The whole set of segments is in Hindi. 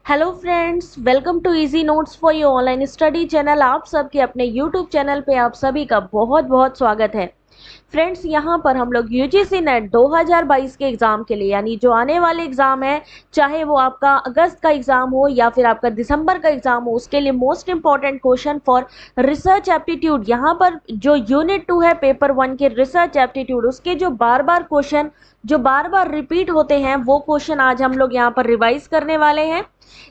Hello friends, welcome to easy notes for your online study channel. आप सबके अपने यूट्यूब चैनल पे आप सभी का बहुत बहुत स्वागत है। फ्रेंड्स, यहाँ पर हम लोग यूजीसी नेट 2022 के एग्ज़ाम के लिए, यानी जो आने वाले एग्ज़ाम है, चाहे वो आपका अगस्त का एग्ज़ाम हो या फिर आपका दिसंबर का एग्ज़ाम हो, उसके लिए most important question for research aptitude, यहाँ पर जो यूनिट 2 है पेपर 1 के रिसर्च एप्टीट्यूड, उसके जो बार बार क्वेश्चन जो बार बार रिपीट होते हैं वो क्वेश्चन आज हम लोग यहाँ पर रिवाइज करने वाले हैं।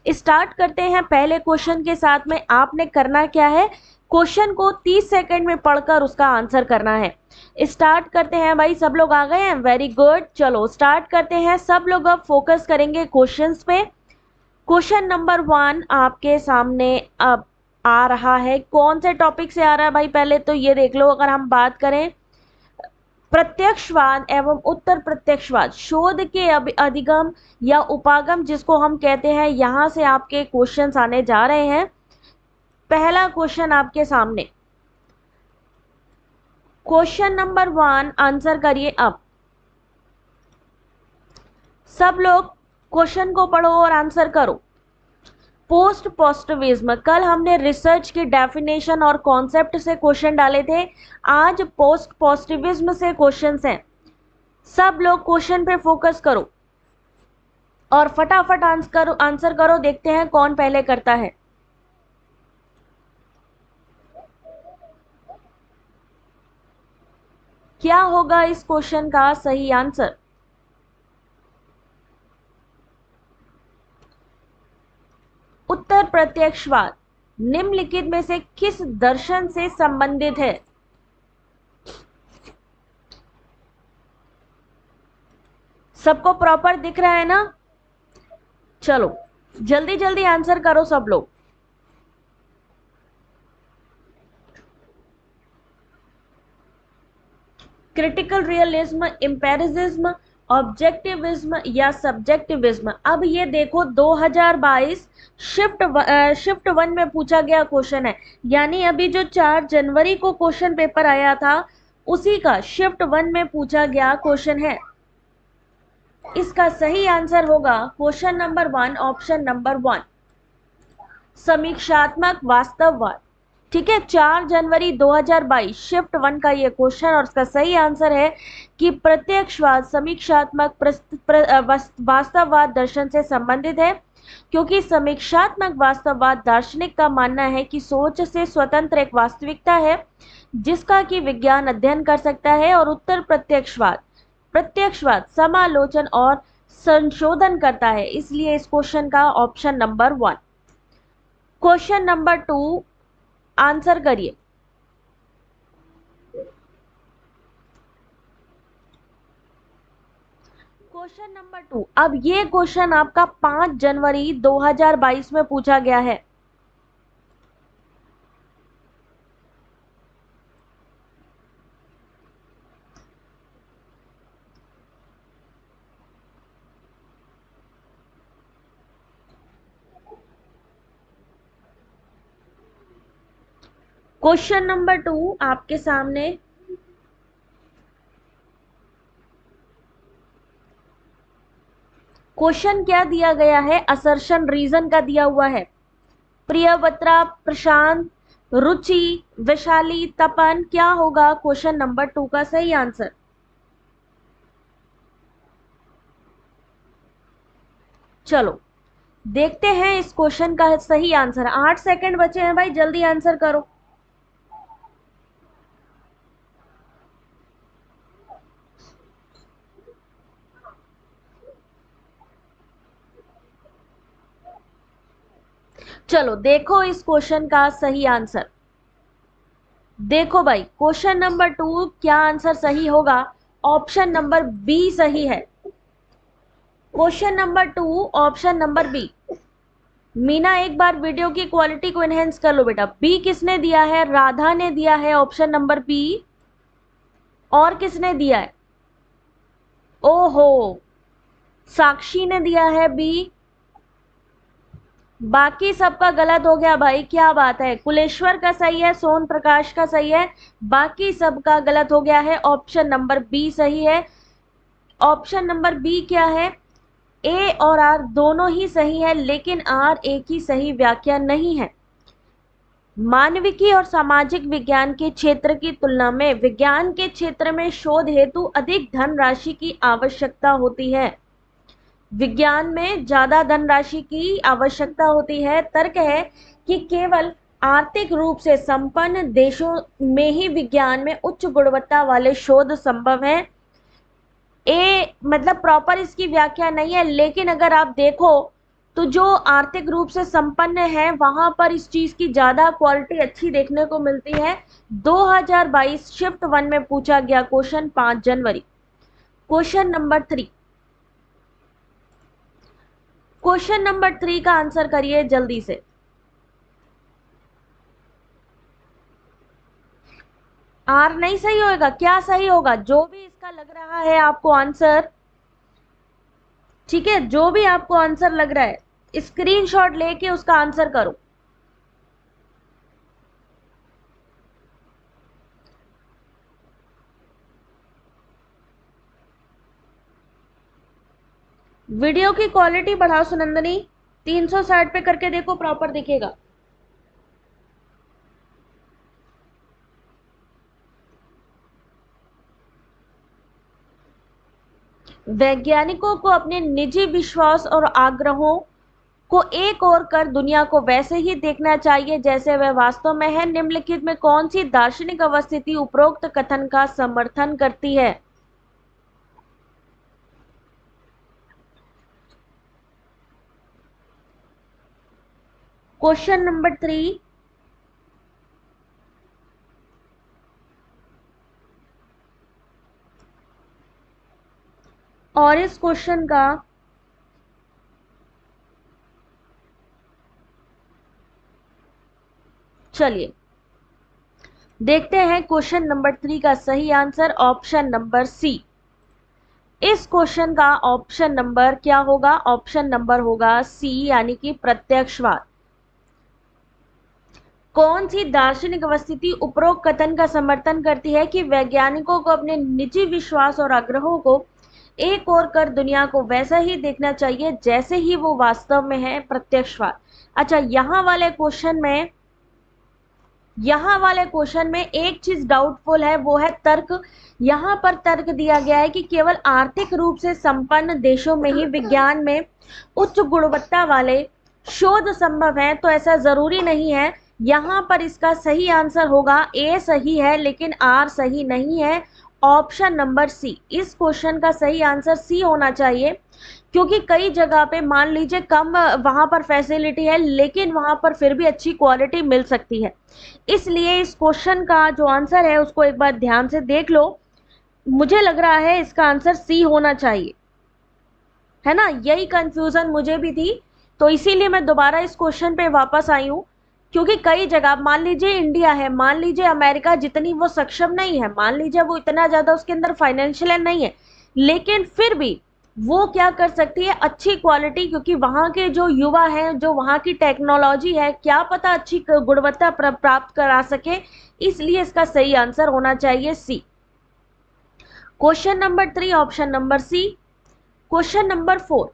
स्टार्ट करते हैं पहले क्वेश्चन के साथ में। आपने करना क्या है, क्वेश्चन को 30 सेकंड में पढ़कर उसका आंसर करना है। स्टार्ट करते हैं भाई। सब लोग आ गए हैं? Very good. चलो स्टार्ट करते हैं। सब लोग अब फोकस करेंगे क्वेश्चंस पे। क्वेश्चन नंबर 1 आपके सामने अब आ रहा है। कौन से टॉपिक से आ रहा है भाई, पहले तो ये देख लो। अगर हम बात करें प्रत्यक्षवाद एवं उत्तर प्रत्यक्षवाद, शोध के अधिगम या उपागम जिसको हम कहते हैं, यहां से आपके क्वेश्चंस आने जा रहे हैं। पहला क्वेश्चन आपके सामने, क्वेश्चन नंबर 1 आंसर करिए अब। सब लोग क्वेश्चन को पढ़ो और आंसर करो। पोस्ट पॉजिटिविज्म, कल हमने रिसर्च की डेफिनेशन और कॉन्सेप्ट से क्वेश्चन डाले थे। आज पोस्ट पॉजिटिविज्म से क्वेश्चंस हैं। सब लोग क्वेश्चन पे फोकस करो और फटाफट आंसर करो। देखते हैं कौन पहले करता है। क्या होगा इस क्वेश्चन का सही आंसर? उत्तर प्रत्यक्षवाद निम्नलिखित में से किस दर्शन से संबंधित है? सबको प्रॉपर दिख रहा है ना? चलो जल्दी जल्दी आंसर करो सब लोग। क्रिटिकल रियलिज्म, इंपेरिज्म, ऑब्जेक्टिविज्म या सब्जेक्टिविज्म। अब ये देखो 2022 शिफ्ट 1 में पूछा गया क्वेश्चन है, यानी अभी जो 4 जनवरी को क्वेश्चन पेपर आया था उसी का शिफ्ट 1 में पूछा गया क्वेश्चन है। इसका सही आंसर होगा क्वेश्चन नंबर 1, ऑप्शन नंबर 1, समीक्षात्मक वास्तववाद। ठीक है, 4 जनवरी 2022 शिफ्ट 1 का ये क्वेश्चन, और इसका सही आंसर है कि प्रत्यक्षवाद समीक्षात्मक वास्तववाद दर्शन से संबंधित है, क्योंकि समीक्षात्मक वास्तववाद दार्शनिक का मानना है कि सोच से स्वतंत्र एक वास्तविकता है जिसका कि विज्ञान अध्ययन कर सकता है, और उत्तर प्रत्यक्षवाद समालोचन और संशोधन करता है। इसलिए इस क्वेश्चन का option number 1। Question number 2 answer करिए। क्वेश्चन नंबर 2, अब ये क्वेश्चन आपका 5 जनवरी 2022 में पूछा गया है। क्वेश्चन नंबर 2 आपके सामने, क्वेश्चन क्या दिया गया है? असर्शन रीजन का दिया हुआ है। प्रियवत्रा, प्रशांत, रुचि, वैशाली, तपन, क्या होगा क्वेश्चन नंबर 2 का सही आंसर? चलो देखते हैं इस क्वेश्चन का सही आंसर। 8 सेकंड बचे हैं भाई, जल्दी आंसर करो। चलो देखो इस क्वेश्चन का सही आंसर। देखो भाई, क्वेश्चन नंबर 2 क्या आंसर सही होगा? ऑप्शन नंबर बी सही है। Question number 2 option number B. Meena, एक बार वीडियो की क्वालिटी को एनहेंस कर लो बेटा। बी किसने दिया है? राधा ने दिया है ऑप्शन नंबर बी। और किसने दिया है? ओहो, साक्षी ने दिया है बी। बाकी सबका गलत हो गया भाई, क्या बात है। कुलेश्वर का सही है, सोन प्रकाश का सही है, बाकी सबका गलत हो गया है। ऑप्शन नंबर बी सही है। ऑप्शन नंबर बी क्या है? ए और आर दोनों ही सही है, लेकिन आर एक ही सही व्याख्या नहीं है। मानविकी और सामाजिक विज्ञान के क्षेत्र की तुलना में विज्ञान के क्षेत्र में शोध हेतु अधिक धनराशि की आवश्यकता होती है। विज्ञान में ज्यादा धनराशि की आवश्यकता होती है। तर्क है कि केवल आर्थिक रूप से संपन्न देशों में ही विज्ञान में उच्च गुणवत्ता वाले शोध संभव है। ए मतलब प्रॉपर इसकी व्याख्या नहीं है, लेकिन अगर आप देखो तो जो आर्थिक रूप से संपन्न है वहां पर इस चीज की ज्यादा क्वालिटी अच्छी देखने को मिलती है। 2022 शिफ्ट 1 में पूछा गया क्वेश्चन 5 जनवरी। क्वेश्चन नंबर 3, क्वेश्चन नंबर 3 का आंसर करिए जल्दी से। आर नहीं सही होगा, क्या सही होगा? जो भी इसका लग रहा है आपको आंसर, ठीक है, जो भी आपको आंसर लग रहा है स्क्रीनशॉट लेके उसका आंसर करो। वीडियो की क्वालिटी बढ़ाओ सुनंदनी, 360 पे करके देखो, प्रॉपर दिखेगा। वैज्ञानिकों को अपने निजी विश्वास और आग्रहों को एक और कर दुनिया को वैसे ही देखना चाहिए जैसे वह वास्तव में है। निम्नलिखित में कौन सी दार्शनिक अवस्थिति उपरोक्त कथन का समर्थन करती है? क्वेश्चन नंबर 3, और इस क्वेश्चन का चलिए देखते हैं। क्वेश्चन नंबर 3 का सही आंसर ऑप्शन नंबर सी। इस क्वेश्चन का ऑप्शन नंबर क्या होगा? ऑप्शन नंबर होगा सी, यानी कि प्रत्यक्षवाद। कौन सी दार्शनिक अवस्थिति उपरोक्त कथन का समर्थन करती है कि वैज्ञानिकों को अपने निजी विश्वास और आग्रहों को एक और कर दुनिया को वैसा ही देखना चाहिए जैसे ही वो वास्तव में है? प्रत्यक्षवाद। अच्छा, यहाँ वाले क्वेश्चन में एक चीज डाउटफुल है, वो है तर्क। यहाँ पर तर्क दिया गया है कि केवल आर्थिक रूप से संपन्न देशों में ही विज्ञान में उच्च गुणवत्ता वाले शोध संभव है, तो ऐसा जरूरी नहीं है। यहाँ पर इसका सही आंसर होगा ए सही है, लेकिन आर सही नहीं है। ऑप्शन नंबर सी, इस क्वेश्चन का सही आंसर सी होना चाहिए, क्योंकि कई जगह पे मान लीजिए कम वहां पर फैसिलिटी है, लेकिन वहां पर फिर भी अच्छी क्वालिटी मिल सकती है। इसलिए इस क्वेश्चन का जो आंसर है उसको एक बार ध्यान से देख लो। मुझे लग रहा है इसका आंसर सी होना चाहिए, है ना? यही कंफ्यूजन मुझे भी थी, तो इसीलिए मैं दोबारा इस क्वेश्चन पे वापस आई हूँ। क्योंकि कई जगह, मान लीजिए इंडिया है, मान लीजिए अमेरिका जितनी वो सक्षम नहीं है, मान लीजिए वो इतना ज्यादा उसके अंदर फाइनेंशियल नहीं है, लेकिन फिर भी वो क्या कर सकती है? अच्छी क्वालिटी, क्योंकि वहां के जो युवा हैं, जो वहां की टेक्नोलॉजी है, क्या पता अच्छी गुणवत्ता प्राप्त करा सके। इसलिए इसका सही आंसर होना चाहिए C. Question number 3 option number C. Question number 4,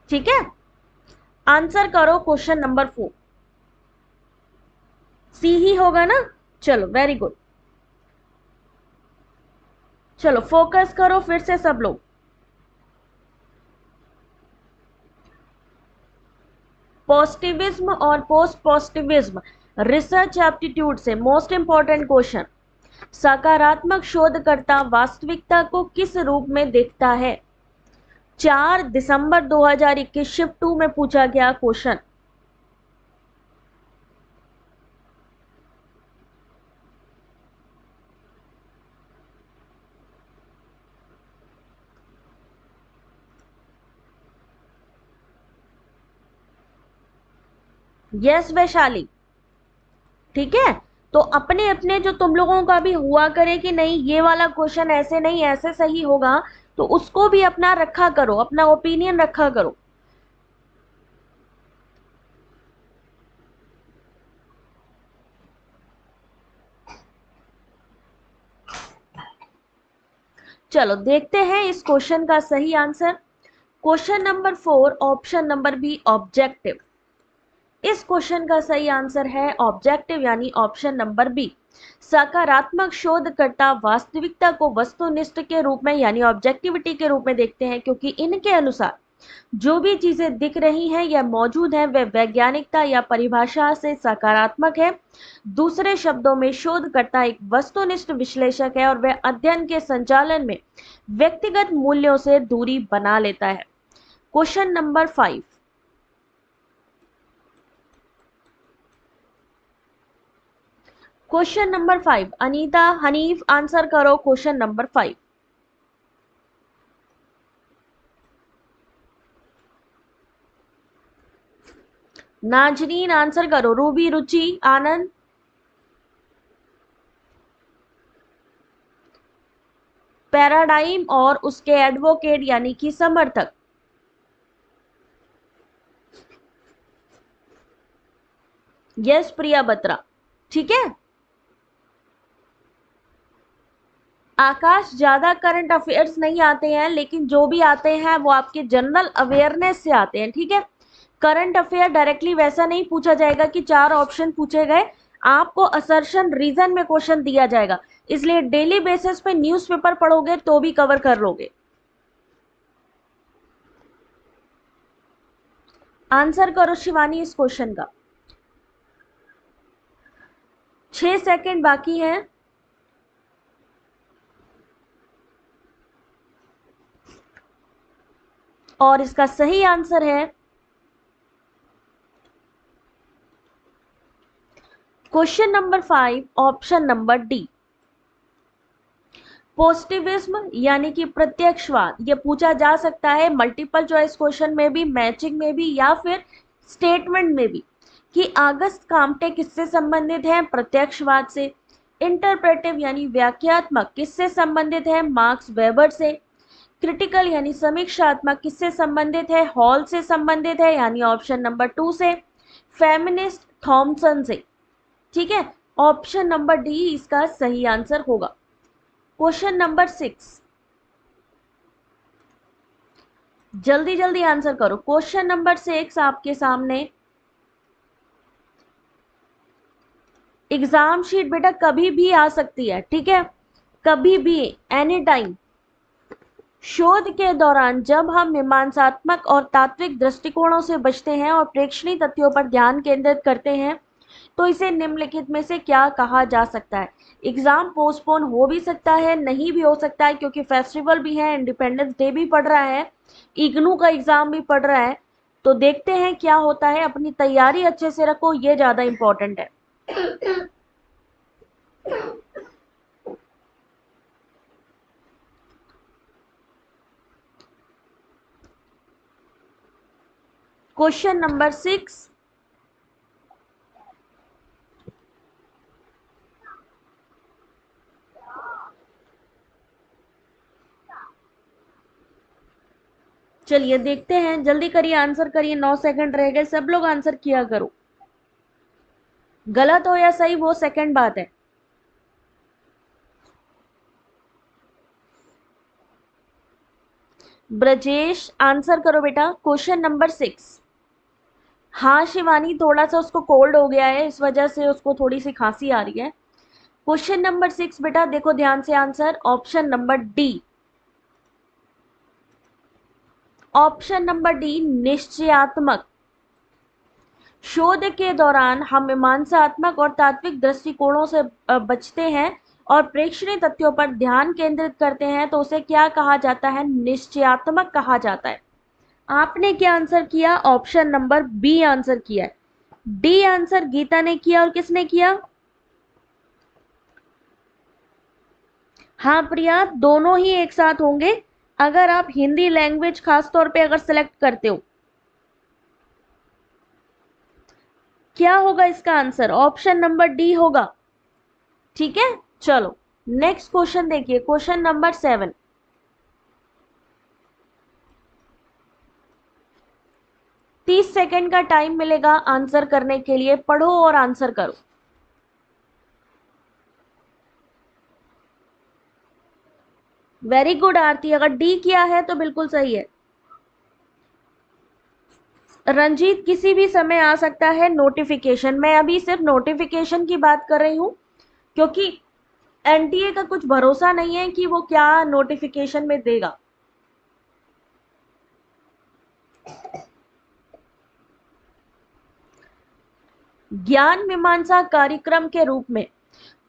ठीक है, आंसर करो क्वेश्चन नंबर 4। सी ही होगा ना? चलो वेरी गुड, चलो फोकस करो फिर से सब लोग। पॉजिटिविज्म और पोस्ट पॉजिटिविज्म रिसर्च एप्टीट्यूड से मोस्ट इंपॉर्टेंट क्वेश्चन। सकारात्मक शोधकर्ता वास्तविकता को किस रूप में देखता है? 4 दिसंबर 2021 शिफ्ट 2 में पूछा गया क्वेश्चन। यस वैशाली, ठीक है। तो अपने अपने जो तुम लोगों का भी हुआ करे कि नहीं ये वाला क्वेश्चन ऐसे नहीं ऐसे सही होगा, तो उसको भी अपना रखा करो, अपना ओपिनियन रखा करो। चलो देखते हैं इस क्वेश्चन का सही answer. Question number 4 option number B objective. इस क्वेश्चन का सही आंसर है ऑब्जेक्टिव यानी ऑप्शन नंबर बी। सकारात्मक शोधकर्ता वास्तविकता को वस्तुनिष्ठ के रूप में यानी ऑब्जेक्टिविटी के रूप में देखते हैं, क्योंकि इनके अनुसार जो भी चीजें दिख रही हैं या मौजूद हैं वे वैज्ञानिकता या परिभाषा से सकारात्मक है। दूसरे शब्दों में शोधकर्ता एक वस्तुनिष्ठ विश्लेषक है और वह अध्ययन के संचालन में व्यक्तिगत मूल्यों से दूरी बना लेता है। Question number 5। Question number 5 Anita Hanif answer करो क्वेश्चन नंबर 5। नाजरीन आंसर करो, रूबी रुचि आनंद। पैराडाइम और उसके एडवोकेट यानी कि समर्थक। यस प्रिया बत्रा, ठीक है। आकाश ज्यादा करंट अफेयर्स नहीं आते हैं, लेकिन जो भी आते हैं वो आपके जनरल अवेयरनेस से आते हैं, ठीक है। करंट अफेयर डायरेक्टली वैसा नहीं पूछा जाएगा कि 4 ऑप्शन पूछे गए, आपको असर्शन रीजन में क्वेश्चन दिया जाएगा, इसलिए डेली बेसिस पे न्यूज़पेपर पढ़ोगे तो भी कवर कर लोगे। आंसर करो शिवानी इस क्वेश्चन का। 6 सेकंड बाकी हैं। और इसका सही आंसर है question number 5 option number D. Positivism यानी कि प्रत्यक्षवाद, ये पूछा जा सकता है मल्टीपल चॉइस क्वेश्चन में भी, मैचिंग में भी या फिर स्टेटमेंट में भी, कि अगस्त काम्टे किससे संबंधित है? प्रत्यक्षवाद से। इंटरप्रेटिव यानी व्याख्यात्मक किससे संबंधित है? मार्क्स वेबर से। क्रिटिकल यानी समीक्षात्मक किससे संबंधित है? हॉल से संबंधित है यानी ऑप्शन नंबर 2 से। फेमिनिस्ट थॉमसन से, ठीक है। ऑप्शन नंबर डी इसका सही आंसर होगा। क्वेश्चन नंबर 6, जल्दी जल्दी आंसर करो। क्वेश्चन नंबर 6 आपके सामने। एग्जाम शीट बेटा कभी भी आ सकती है, ठीक है, कभी भी, एनी टाइम। शोध के दौरान जब हम मीमांसात्मक और तात्विक दृष्टिकोणों से बचते हैं और प्रेक्षणीय तथ्यों पर ध्यान केंद्रित करते हैं तो इसे निम्नलिखित में से क्या कहा जा सकता है? एग्जाम पोस्टपोन हो भी सकता है, नहीं भी हो सकता है, क्योंकि फेस्टिवल भी है, इंडिपेंडेंस डे भी पड़ रहा है, इग्नू का एग्जाम भी पड़ रहा है। तो देखते हैं क्या होता है। अपनी तैयारी अच्छे से रखो, ये ज्यादा इंपॉर्टेंट है। क्वेश्चन नंबर 6, चलिए देखते हैं, जल्दी करिए आंसर करिए, 9 सेकंड रह गए, सब लोग आंसर किया करो। गलत हो या सही वो सेकंड बात है। ब्रजेश आंसर करो बेटा क्वेश्चन नंबर 6। हाँ शिवानी, थोड़ा सा उसको कोल्ड हो गया है, इस वजह से उसको थोड़ी सी खांसी आ रही है। क्वेश्चन नंबर 6 बेटा देखो ध्यान से, answer option number D. Option number D निश्चयात्मक। शोध के दौरान हम मीमांसात्मक और तात्विक दृष्टिकोणों से बचते हैं और प्रेक्षणीय तथ्यों पर ध्यान केंद्रित करते हैं तो उसे क्या कहा जाता है? निश्चयात्मक कहा जाता है। आपने क्या आंसर किया? ऑप्शन नंबर बी आंसर किया है। डी आंसर गीता ने किया और किसने किया? हाँ प्रिया, दोनों ही एक साथ होंगे अगर आप हिंदी लैंग्वेज खास तौर पे अगर सिलेक्ट करते हो। क्या होगा इसका आंसर? ऑप्शन नंबर डी होगा, ठीक है। चलो नेक्स्ट क्वेश्चन देखिए, क्वेश्चन नंबर 7। 30 सेकंड का टाइम मिलेगा आंसर करने के लिए, पढ़ो और आंसर करो। वेरी गुड आरती, अगर डी किया है तो बिल्कुल सही है। रंजीत, किसी भी समय आ सकता है नोटिफिकेशन। मैं अभी सिर्फ नोटिफिकेशन की बात कर रही हूँ, क्योंकि एनटीए का कुछ भरोसा नहीं है कि वो क्या नोटिफिकेशन में देगा। ज्ञान मीमांसा कार्यक्रम के रूप में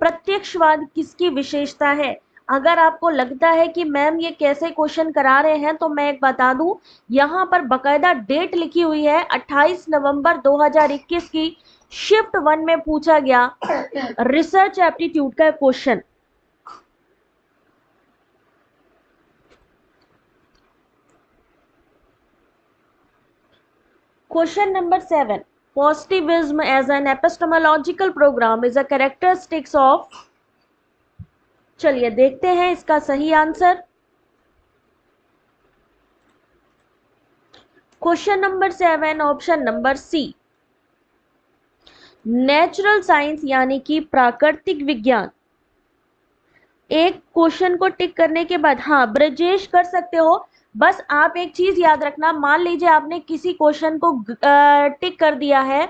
प्रत्यक्षवाद किसकी विशेषता है? अगर आपको लगता है कि मैम ये कैसे क्वेश्चन करा रहे हैं, तो मैं एक बता दूं, यहाँ पर बकायदा डेट लिखी हुई है 28 नवंबर 2021 की। शिफ्ट 1 में पूछा गया रिसर्च एप्टीट्यूड का question. Question number 7, positivism as an epistemological program is a characteristics of। चलिए देखते हैं इसका सही answer. Question number 7, option number C, natural science यानी कि प्राकृतिक विज्ञान। एक क्वेश्चन को टिक करने के बाद, हाँ ब्रजेश कर सकते हो। बस आप एक चीज याद रखना, मान लीजिए आपने किसी क्वेश्चन को टिक कर दिया है,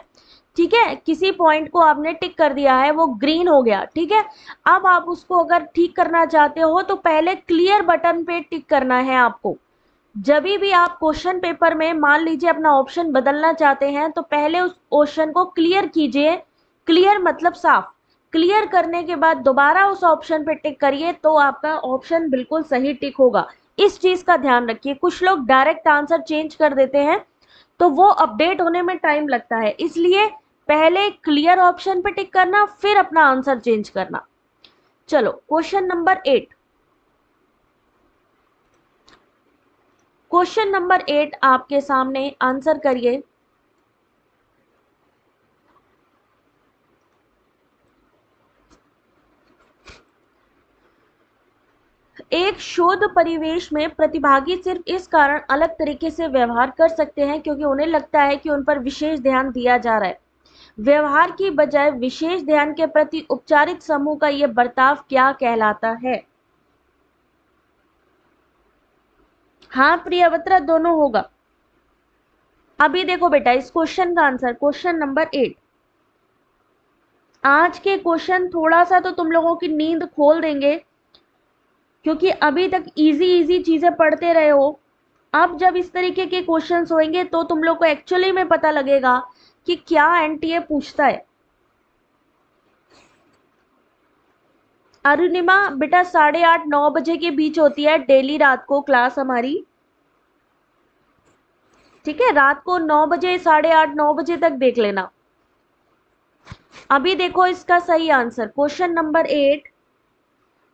ठीक है, किसी पॉइंट को आपने टिक कर दिया है, वो ग्रीन हो गया, ठीक है। अब आप उसको अगर ठीक करना चाहते हो तो पहले क्लियर बटन पे टिक करना है आपको। जब भी आप क्वेश्चन पेपर में मान लीजिए अपना ऑप्शन बदलना चाहते हैं, तो पहले उस ऑप्शन को क्लियर कीजिए। क्लियर मतलब साफ। क्लियर करने के बाद दोबारा उस ऑप्शन पे टिक करिए, तो आपका ऑप्शन बिल्कुल सही टिक होगा। इस चीज का ध्यान रखिए। कुछ लोग डायरेक्ट आंसर चेंज कर देते हैं, तो वो अपडेट होने में टाइम लगता है, इसलिए पहले क्लियर ऑप्शन पे टिक करना, फिर अपना आंसर चेंज करना। चलो क्वेश्चन नंबर 8। क्वेश्चन नंबर 8 आपके सामने, आंसर करिए। एक शोध परिवेश में प्रतिभागी सिर्फ इस कारण अलग तरीके से व्यवहार कर सकते हैं क्योंकि उन्हें लगता है कि उन पर विशेष ध्यान दिया जा रहा है। व्यवहार की बजाय विशेष ध्यान के प्रति उपचारित समूह का यह बर्ताव क्या कहलाता है? हाँ प्रियवत्रा, दोनों होगा। अभी देखो बेटा इस क्वेश्चन का आंसर, क्वेश्चन नंबर 8। आज के क्वेश्चन थोड़ा सा तो तुम लोगों की नींद खोल देंगे, क्योंकि अभी तक इजी इजी चीजें पढ़ते रहे हो। अब जब इस तरीके के क्वेश्चंस होंगे तो तुम लोग को एक्चुअली में पता लगेगा कि क्या एनटीए पूछता है। अरुणिमा बेटा 8:30-9 बजे के बीच होती है डेली रात को क्लास हमारी, ठीक है। रात को 9 बजे, 8:30-9 बजे तक देख लेना। अभी देखो इसका सही आंसर, क्वेश्चन नंबर 8।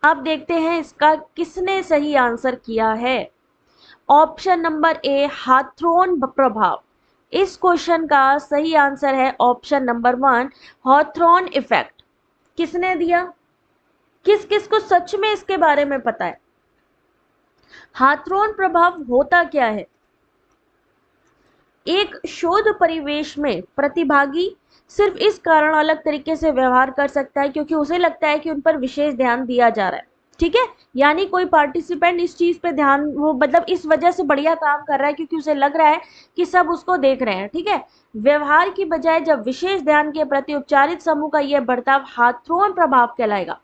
अब देखते हैं इसका किसने सही आंसर किया है। ऑप्शन नंबर ए, हाथ्रोन प्रभाव। इस क्वेश्चन का सही आंसर है ऑप्शन नंबर 1, हॉथ्रॉन इफेक्ट। किसने दिया? किस किस को सच में इसके बारे में पता है? हाथ्रोन प्रभाव होता क्या है? एक शोध परिवेश में प्रतिभागी सिर्फ इस कारण अलग तरीके से व्यवहार कर सकता है क्योंकि उसे लगता है कि उन पर विशेष ध्यान दिया जा रहा है, ठीक है। यानी कोई पार्टिसिपेंट इस चीज पे ध्यान, वो मतलब इस वजह से बढ़िया काम कर रहा है क्योंकि उसे लग रहा है कि सब उसको देख रहे हैं, ठीक है। व्यवहार की बजाय जब विशेष ध्यान के प्रति उपचारित समूह का यह बर्ताव हाथ्रोन प्रभाव कहलाएगा।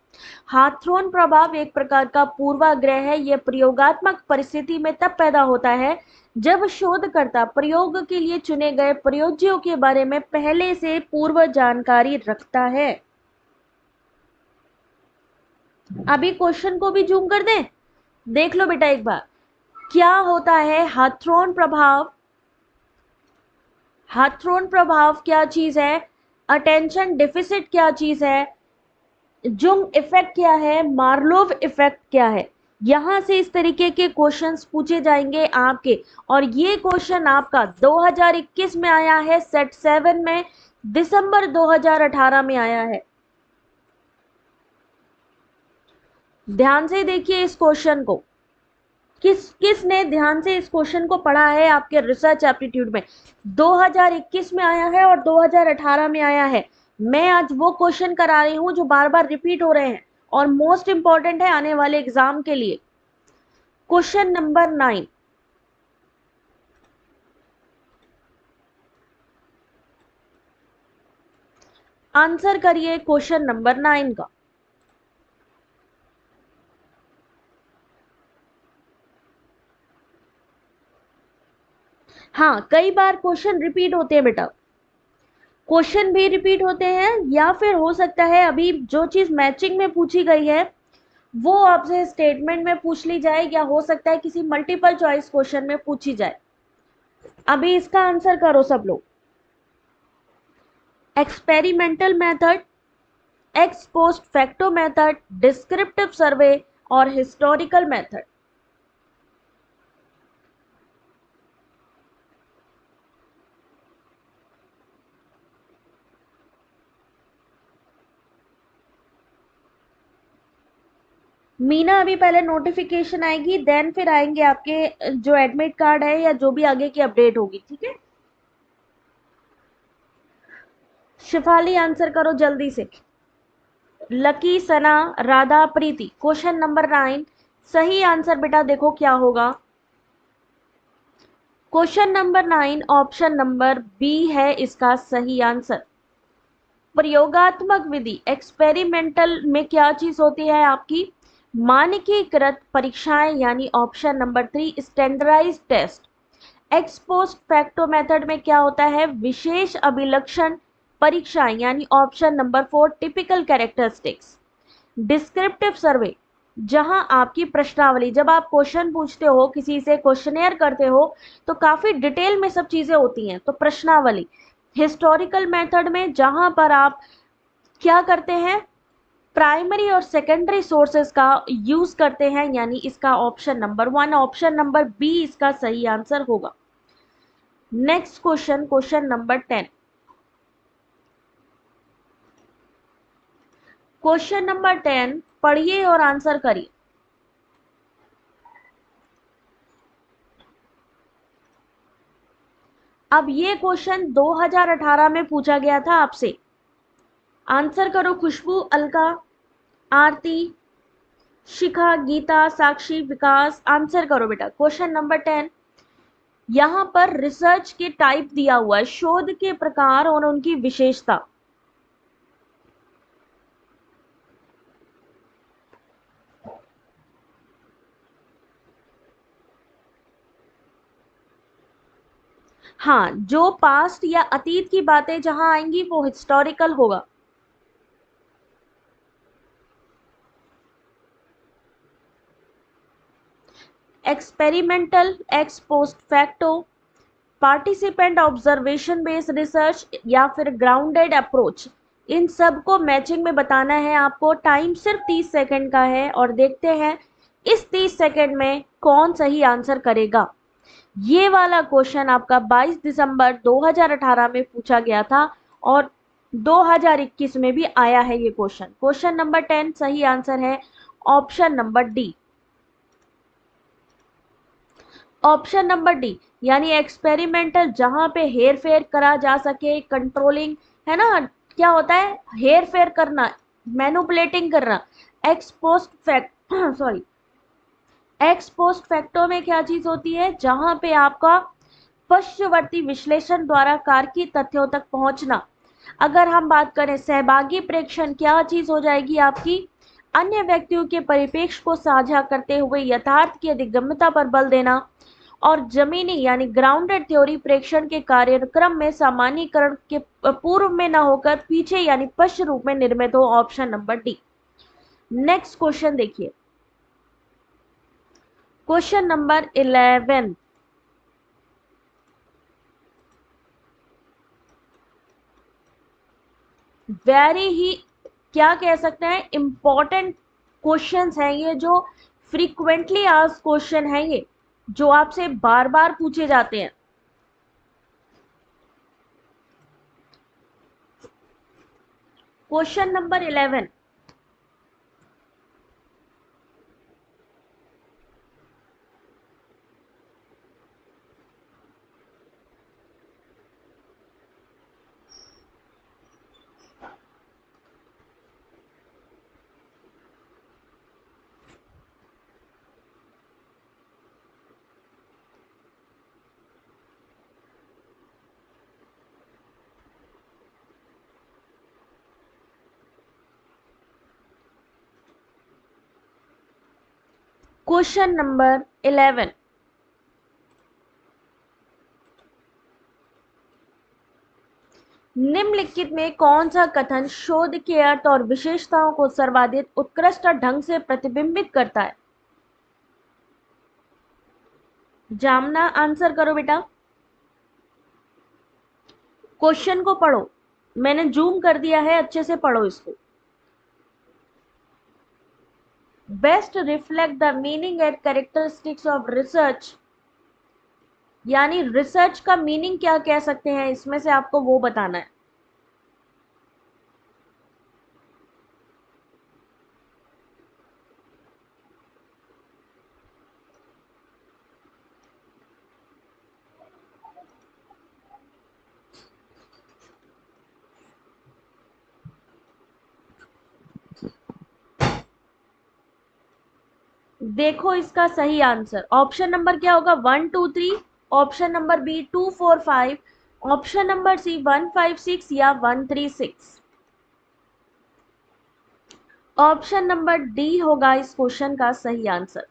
हाथ्रोन प्रभाव एक प्रकार का पूर्वाग्रह है। यह प्रयोगात्मक परिस्थिति में तब पैदा होता है जब शोधकर्ता प्रयोग के लिए चुने गए प्रयोज्यों के बारे में पहले से पूर्व जानकारी रखता है। अभी क्वेश्चन को भी जूम कर दें, देख लो बेटा एक बार, क्या होता है हाथ्रोन प्रभाव? हाथ्रोन प्रभाव क्या चीज है? अटेंशन डेफिसिट क्या चीज है? जुंग इफेक्ट क्या है? मार्लोव इफेक्ट क्या है? यहां से इस तरीके के क्वेश्चंस पूछे जाएंगे आपके, और ये क्वेश्चन आपका 2021 में आया है, सेट 7 में, दिसंबर 2018 में आया है। ध्यान से देखिए इस क्वेश्चन को। किसने ध्यान से इस क्वेश्चन को पढ़ा है आपके रिसर्च एप्टीट्यूड में? 2021 में आया है और 2018 में आया है। मैं आज वो क्वेश्चन करा रही हूं जो बार बार रिपीट हो रहे हैं और मोस्ट इंपॉर्टेंट है आने वाले एग्जाम के लिए। क्वेश्चन नंबर 9, आंसर करिए क्वेश्चन नंबर 9 का। हाँ, कई बार क्वेश्चन रिपीट होते हैं बेटा, क्वेश्चन भी रिपीट होते हैं, या फिर हो सकता है अभी जो चीज मैचिंग में पूछी गई है वो आपसे स्टेटमेंट में पूछ ली जाए, या हो सकता है किसी मल्टीपल चॉइस क्वेश्चन में पूछी जाए। अभी इसका आंसर करो सब लोग। Experimental method, ex post facto method, descriptive survey और हिस्टोरिकल मेथड। मीना, अभी पहले नोटिफिकेशन आएगी, देन फिर आएंगे आपके जो एडमिट कार्ड है या जो भी आगे की अपडेट होगी, ठीक है। शिफाली आंसर करो जल्दी से। लकी, सना, राधा, प्रीति। क्वेश्चन नंबर 9 सही आंसर बेटा देखो क्या होगा। Question number 9 option number B है इसका सही आंसर। प्रयोगात्मक विधि एक्सपेरिमेंटल में क्या चीज होती है आपकी, मानकीकृत परीक्षाएं, यानी option number 3 standardise test. Ex post facto method में क्या होता है, विशेष अभिलक्षण परीक्षाएं, यानी option number 4 typical characteristics. Descriptive survey, जहां आपकी प्रश्नावली, जब आप क्वेश्चन पूछते हो किसी से, क्वेश्चनेयर करते हो, तो काफी डिटेल में सब चीजें होती हैं, तो प्रश्नावली। हिस्टोरिकल मेथड में जहां पर आप क्या करते हैं, प्राइमरी और सेकेंडरी सोर्सेस का यूज करते हैं, यानी इसका option number 1, option number B इसका सही आंसर होगा। Next question, question number 10। Question number 10 पढ़िए और आंसर करिए। अब ये क्वेश्चन 2018 में पूछा गया था आपसे। आंसर करो खुशबू, अलका, आरती, शिखा, गीता, साक्षी, विकास। आंसर करो बेटा। क्वेश्चन नंबर 10, यहां पर रिसर्च के टाइप दिया हुआ है, शोध के प्रकार और उनकी विशेषता। हाँ, जो पास्ट या अतीत की बातें जहां आएंगी वो हिस्टोरिकल होगा। Experimental, x post facto, participant observation based research, या फिर ग्राउंडेड अप्रोच। इन सब को मैचिंग में बताना है आपको। टाइम सिर्फ 30 सेकंड का है और देखते हैं इस 30 सेकंड में कौन सही आंसर करेगा। ये वाला क्वेश्चन आपका 22 दिसंबर 2018 में पूछा गया था और 2021 में भी आया है ये क्वेश्चन। क्वेश्चन नंबर 10 सही आंसर है option number D. Option number D, यानी एक्सपेरिमेंटल, जहां पे हेर फेर करा जा सके, कंट्रोलिंग, है ना, क्या होता है हेर फेर करना, मैनुपुलेटिंग करना। X post fact sorry, x post facto में क्या चीज होती है, जहां पे आपका पश्चवर्ती विश्लेषण द्वारा कार की तथ्यों तक पहुंचना। अगर हम बात करें सहभागी प्रेक्षण, क्या चीज हो जाएगी आपकी, अन्य व्यक्तियों के परिप्रेक्ष्य को साझा करते हुए यथार्थ की अधिगम्यता पर बल देना। और जमीनी यानी ग्राउंडेड थ्योरी प्रेक्षण के कार्यक्रम में सामान्यीकरण के पूर्व में न होकर पीछे यानी पश्च रूप में निर्मित हो, option number D. Next question देखिए, क्वेश्चन नंबर 11। वेरी ही, क्या कह सकते हैं, इंपॉर्टेंट क्वेश्चंस हैं ये, जो फ्रीक्वेंटली आस्क्ड क्वेश्चन है ये, जो आपसे बार बार पूछे जाते हैं। क्वेश्चन नंबर 11, क्वेश्चन नंबर 11, निम्नलिखित में कौन सा कथन शोध के अर्थ और विशेषताओं को सर्वाधिक उत्कृष्ट ढंग से प्रतिबिंबित करता है? जामना, आंसर करो बेटा। क्वेश्चन को पढ़ो, मैंने जूम कर दिया है, अच्छे से पढ़ो इसको। Best reflect the meaning and characteristics of research, यानी रिसर्च का मीनिंग क्या कह सकते हैं, इसमें से आपको वो बताना है। देखो इसका सही आंसर ऑप्शन नंबर क्या होगा, 1 2 3, option number B 2 4 5, option number C 1 5 6 या 1 3 6। ऑप्शन नंबर डी होगा इस क्वेश्चन का सही आंसर।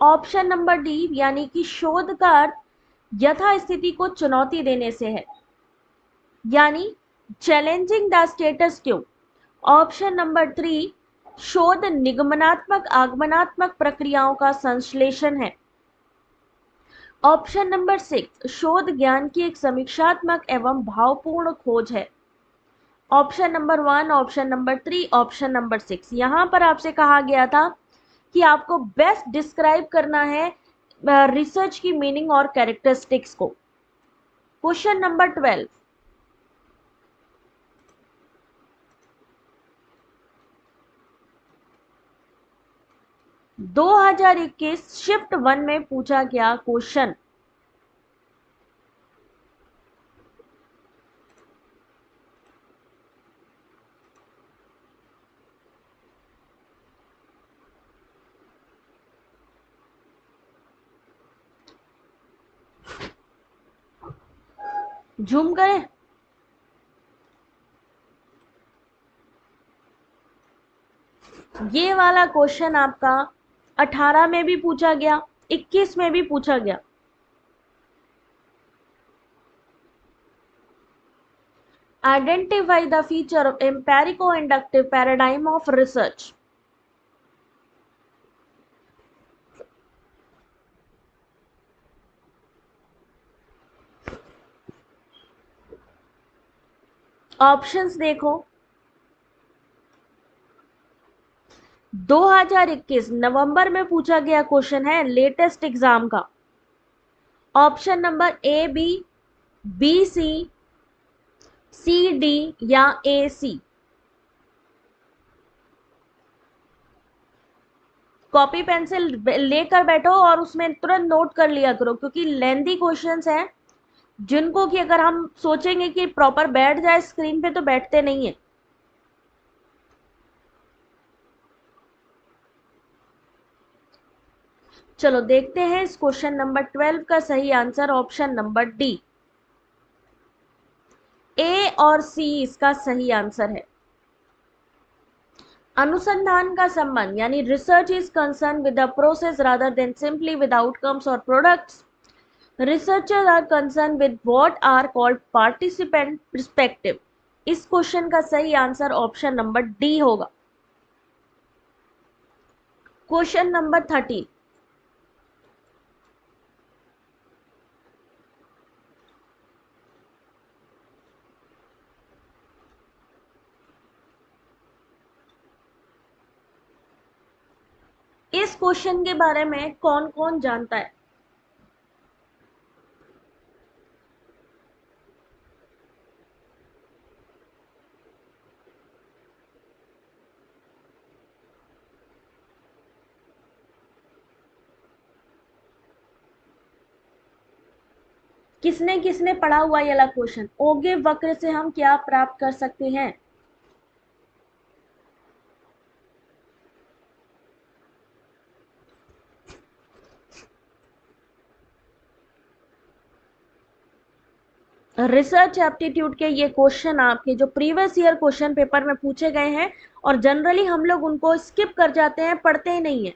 ऑप्शन नंबर डी, यानी कि शोध का अर्थ यथास्थिति को चुनौती देने से है, यानी challenging the status Q. Option number 3, शोध निगमनात्मक आगमनात्मक प्रक्रियाओं का संश्लेषण है। ऑप्शन नंबर 6, शोध ज्ञान की एक समीक्षात्मक एवं भावपूर्ण खोज है। Option number 1, option number 3, option number 6। यहां पर आपसे कहा गया था कि आपको बेस्ट डिस्क्राइब करना है रिसर्च की मीनिंग और कैरेक्टरिस्टिक्स को। क्वेश्चन नंबर 12, दो 2021 शिफ्ट 1 में पूछा गया क्वेश्चन। जूम करें, ये वाला क्वेश्चन आपका 18 में भी पूछा गया, 21 में भी पूछा गया। Identify the feature of empirico inductive paradigm of research. Options देखो, 2021 नवंबर में पूछा गया क्वेश्चन है, लेटेस्ट एग्जाम का। Option number A B C D या ए सी। कॉपी पेंसिल लेकर बैठो और उसमें तुरंत नोट कर लिया करो, क्योंकि लेंथी क्वेश्चंस हैं जिनको कि अगर हम सोचेंगे कि प्रॉपर बैठ जाए स्क्रीन पे तो बैठते नहीं है। चलो देखते हैं इस क्वेश्चन नंबर 12 का सही आंसर। ऑप्शन नंबर डी, ए और सी इसका सही आंसर है। अनुसंधान का संबंध, यानी research is concern with the process rather than simply with outcomes और products. Researchers are concern with what are called participant perspective. इस क्वेश्चन का सही आंसर ऑप्शन नंबर डी होगा। क्वेश्चन नंबर 13, इस क्वेश्चन के बारे में कौन कौन जानता है? किसने किसने पढ़ा हुआ ये वाला क्वेश्चन? ओगे वक्र से हम क्या प्राप्त कर सकते हैं? रिसर्च एप्टीट्यूड के ये क्वेश्चन आपके जो प्रीवियस ईयर क्वेश्चन पेपर में पूछे गए हैं, और जनरली हम लोग उनको स्किप कर जाते हैं, पढ़ते ही नहीं है।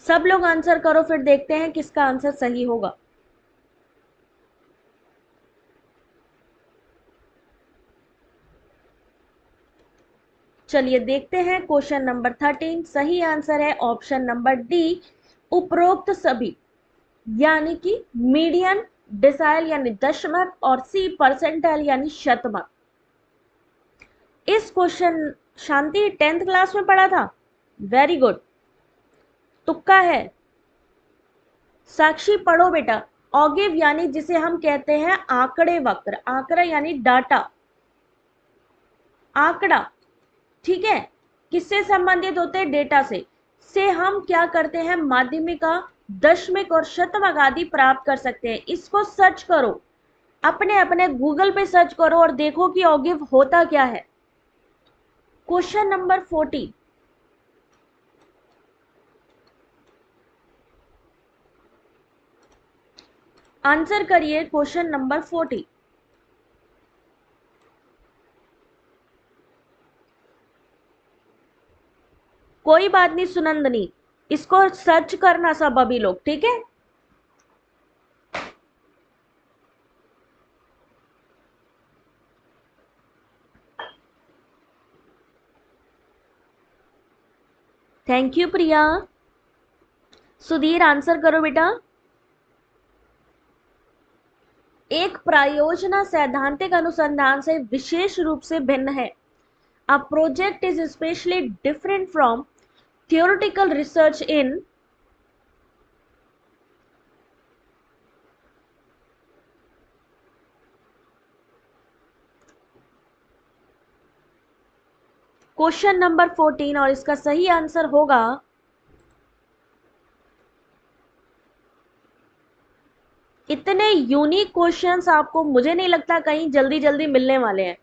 सब लोग आंसर करो, फिर देखते हैं किसका आंसर सही होगा। चलिए देखते हैं क्वेश्चन नंबर 13। सही आंसर है ऑप्शन नंबर डी, उपरोक्त सभी, यानी कि मीडियन, डिसाइल यानी दशमलव, और सी परसेंटाइल यानी शतमत। इस क्वेश्चन शांति 10th क्लास में पढ़ा था। वेरी गुड, तुक्का है। साक्षी पढ़ो बेटा। ऑगिव यानी जिसे हम कहते हैं आंकड़े वक्र, आंकड़ा यानी डाटा, आंकड़ा, ठीक है, किससे संबंधित होते हैं? डेटा से हम क्या करते हैं? माध्यमिका, दशमिक और शतमक आदि प्राप्त कर सकते हैं। इसको सर्च करो, अपने अपने गूगल पे सर्च करो और देखो कि ऑगिव होता क्या है। क्वेश्चन नंबर 14, आंसर करिए क्वेश्चन नंबर 14। कोई बात नहीं सुनंदनी, इसको सर्च करना सब अभी लोग, ठीक है। Thank you Priya. Sudhir answer करो बेटा। एक प्रायोजना सैद्धांतिक अनुसंधान से विशेष रूप से भिन्न है। A project is especially different from theoretical research in question number 14, और इसका सही आंसर होगा इतने यूनिक क्वेश्चंस आपको मुझे नहीं लगता कहीं जल्दी जल्दी मिलने वाले हैं।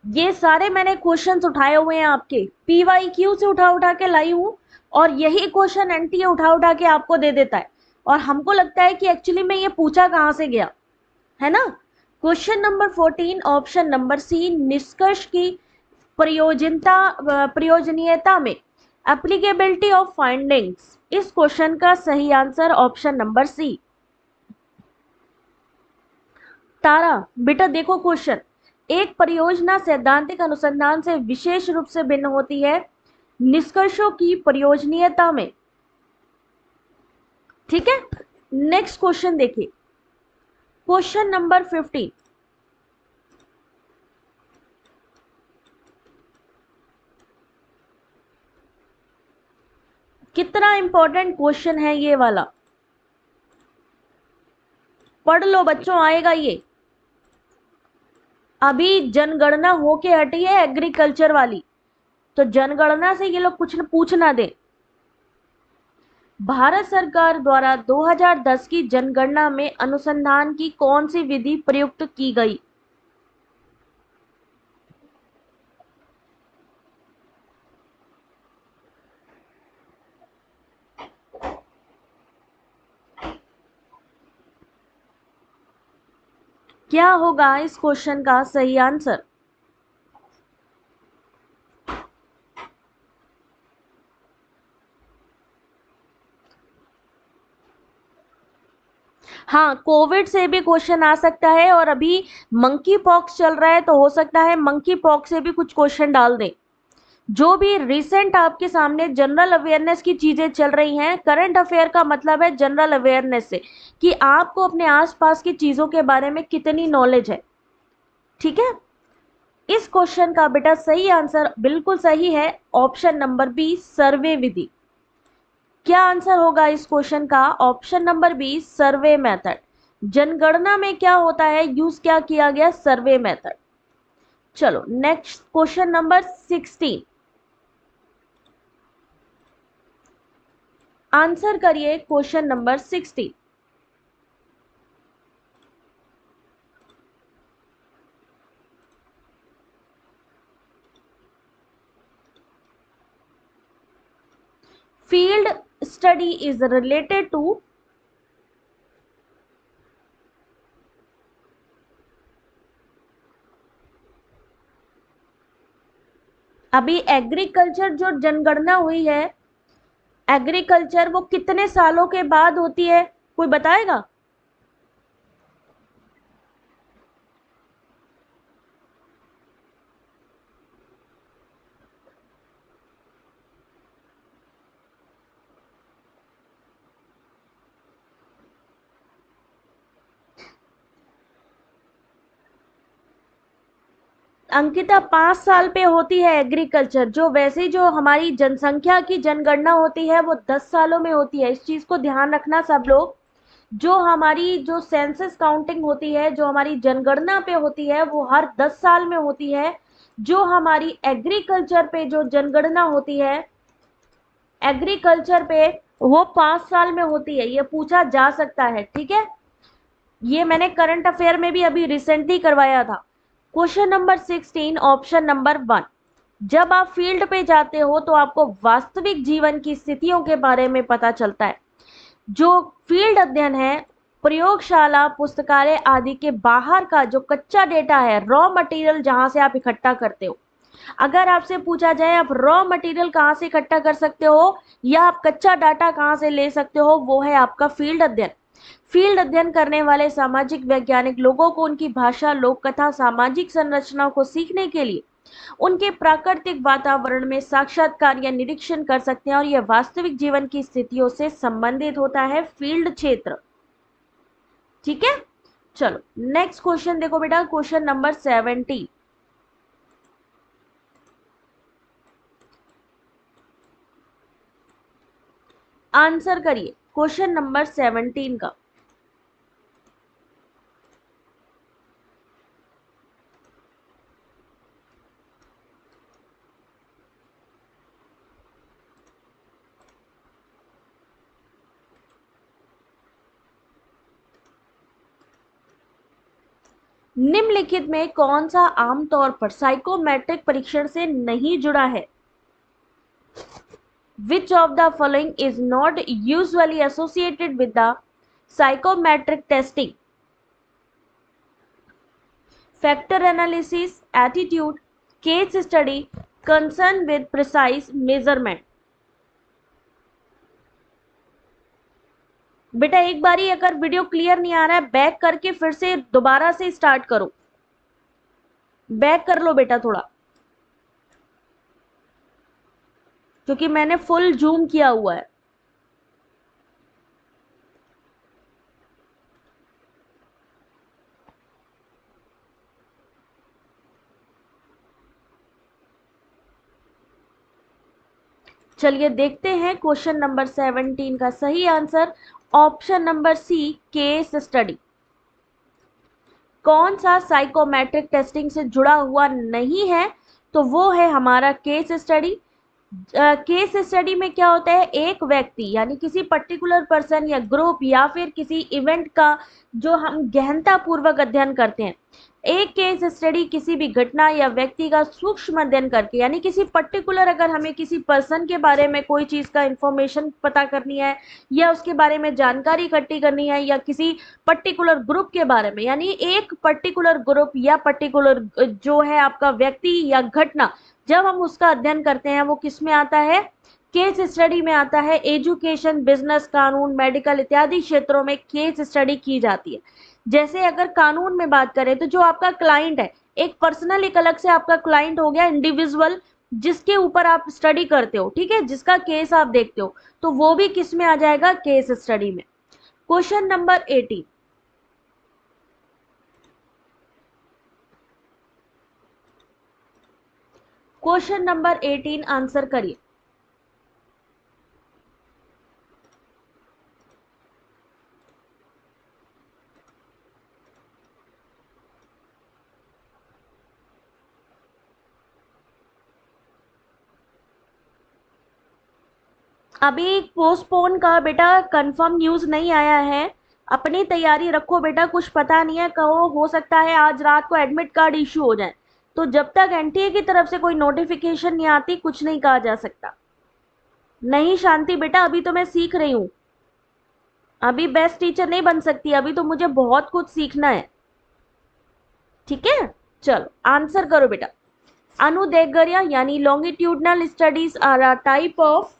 ये सारे मैंने क्वेश्चंस उठाए हुए हैं, आपके PYQ से उठा उठा के लाई हूं, और यही क्वेश्चन NTA उठा उठा के आपको दे देता है, और हमको लगता है कि एक्चुअली में ये पूछा कहां से गया है ना। Question number 14 option number C, निष्कर्ष की प्रयोजनीयता में एप्लीकेबिलिटी ऑफ फाइंडिंग्स। इस क्वेश्चन का सही answer option number C. Tara बेटा देखो क्वेश्चन, एक परियोजना सैद्धांतिक अनुसंधान से विशेष रूप से भिन्न होती है निष्कर्षों की प्रयोजनीयता में, ठीक है। नेक्स्ट क्वेश्चन देखिए, क्वेश्चन नंबर 15। कितना इंपॉर्टेंट क्वेश्चन है ये वाला, पढ़ लो बच्चों, आएगा ये। अभी जनगणना होके हटी है एग्रीकल्चर वाली, तो जनगणना से ये लोग कुछ न पूछ ना दे। भारत सरकार द्वारा 2010 की जनगणना में अनुसंधान की कौन सी विधि प्रयुक्त की गई? क्या होगा इस क्वेश्चन का सही आंसर? हाँ, कोविड से भी क्वेश्चन आ सकता है, और अभी मंकी पॉक्स चल रहा है तो हो सकता है मंकी पॉक्स से भी कुछ क्वेश्चन डाल दें। जो भी रिसेंट आपके सामने जनरल अवेयरनेस की चीजें चल रही हैं, करंट अफेयर का मतलब है जनरल अवेयरनेस से कि आपको अपने आसपास की चीजों के बारे में कितनी नॉलेज है, ठीक है। इस क्वेश्चन का बेटा सही आंसर बिल्कुल सही है ऑप्शन नंबर बी, सर्वे विधि। क्या आंसर होगा इस क्वेश्चन का? Option number B, survey method. जनगणना में क्या होता है, यूज क्या किया गया? Survey method. चलो नेक्स्ट क्वेश्चन नंबर 16, आंसर करिए question number 16। Field study is related to, अभी एग्रीकल्चर जो जनगणना हुई है, एग्रीकल्चर वो कितने सालों के बाद होती है, कोई बताएगा? अंकिता 5 साल पे होती है एग्रीकल्चर। जो वैसे जो हमारी जनसंख्या की जनगणना होती है वो 10 सालों में होती है। इस चीज को ध्यान रखना सब लोग। जो हमारी जो सेंसस काउंटिंग होती है, जो हमारी जनगणना पे होती है, वो हर 10 साल में होती है। जो हमारी एग्रीकल्चर पे जो जनगणना होती है एग्रीकल्चर पे, वो 5 साल में होती है। ये पूछा जा सकता है, ठीक है। ये मैंने करंट अफेयर में भी अभी रिसेंटली करवाया था। Question number 16, option number 1। जब आप फील्ड पे जाते हो तो आपको वास्तविक जीवन की स्थितियों के बारे में पता चलता है। जो फील्ड अध्ययन है, प्रयोगशाला, पुस्तकालय आदि के बाहर का जो कच्चा डेटा है, रॉ मटेरियल जहां से आप इकट्ठा करते हो। अगर आपसे पूछा जाए आप रॉ मटेरियल कहाँ से इकट्ठा कर सकते हो या आप कच्चा डाटा कहाँ से ले सकते हो, वो है आपका फील्ड अध्ययन। फील्ड अध्ययन करने वाले सामाजिक वैज्ञानिक लोगों को उनकी भाषा, लोक कथा, सामाजिक संरचना को सीखने के लिए उनके प्राकृतिक वातावरण में साक्षात्कार या निरीक्षण कर सकते हैं, और यह वास्तविक जीवन की स्थितियों से संबंधित होता है फील्ड क्षेत्र। ठीक है, चलो नेक्स्ट क्वेश्चन देखो बेटा, क्वेश्चन नंबर 17। आंसर करिए क्वेश्चन नंबर 17 का। निम्नलिखित में कौन सा आमतौर पर साइकोमेट्रिक परीक्षण से नहीं जुड़ा है? Which of the following is not usually associated with the psychometric testing? Factor analysis, attitude, case study, concern with precise measurement. बेटा एक बारी अगर वीडियो क्लियर नहीं आ रहा है, बैक करके फिर से दोबारा से स्टार्ट करो। बैक कर लो बेटा थोड़ा, क्योंकि मैंने फुल जूम किया हुआ है। चलिए देखते हैं क्वेश्चन नंबर 17 का सही answer, option number C, case study. कौन सा साइकोमेट्रिक टेस्टिंग से जुड़ा हुआ नहीं है? तो वो है हमारा केस स्टडी। केस स्टडी में क्या होता है, एक व्यक्ति यानी किसी पर्टिकुलर पर्सन या ग्रुप या फिर किसी इवेंट का जो हम गहनता पूर्वक अध्ययन करते हैं। एक केस स्टडी किसी भी घटना या व्यक्ति का सूक्ष्म अध्ययन करके, यानी किसी पर्टिकुलर, अगर हमें किसी पर्सन के बारे में कोई चीज का इंफॉर्मेशन पता करनी है या उसके बारे में जानकारी इकट्ठी करनी है, या किसी पर्टिकुलर ग्रुप के बारे में, यानी एक पर्टिकुलर ग्रुप या पर्टिकुलर जो है आपका व्यक्ति या घटना, जब हम उसका अध्ययन करते हैं वो किस में आता है, केस स्टडी में आता है। एजुकेशन, बिजनेस, कानून, मेडिकल इत्यादि क्षेत्रों में केस स्टडी की जाती है। जैसे अगर कानून में बात करें तो जो आपका क्लाइंट है, एक पर्सनल, एक अलग से आपका क्लाइंट हो गया, इंडिविजुअल जिसके ऊपर आप स्टडी करते हो, ठीक है, जिसका केस आप देखते हो, तो वो भी किस में आ जाएगा, केस स्टडी में। Question number 18। Question number 18 answer करिए। अभी पोस्टपोन का बेटा कंफर्म न्यूज नहीं आया है, अपनी तैयारी रखो बेटा, कुछ पता नहीं है, कहो हो सकता है आज रात को एडमिट कार्ड इशू हो जाए, तो जब तक एनटीए की तरफ से कोई नोटिफिकेशन नहीं आती कुछ नहीं कहा जा सकता। नहीं शांति बेटा, अभी तो मैं सीख रही हूँ, अभी बेस्ट टीचर नहीं बन सकती, अभी तो मुझे बहुत कुछ सीखना है, ठीक है। चलो आंसर करो बेटा। अनुदैर्घ्य यानी longitudinal studies are a type of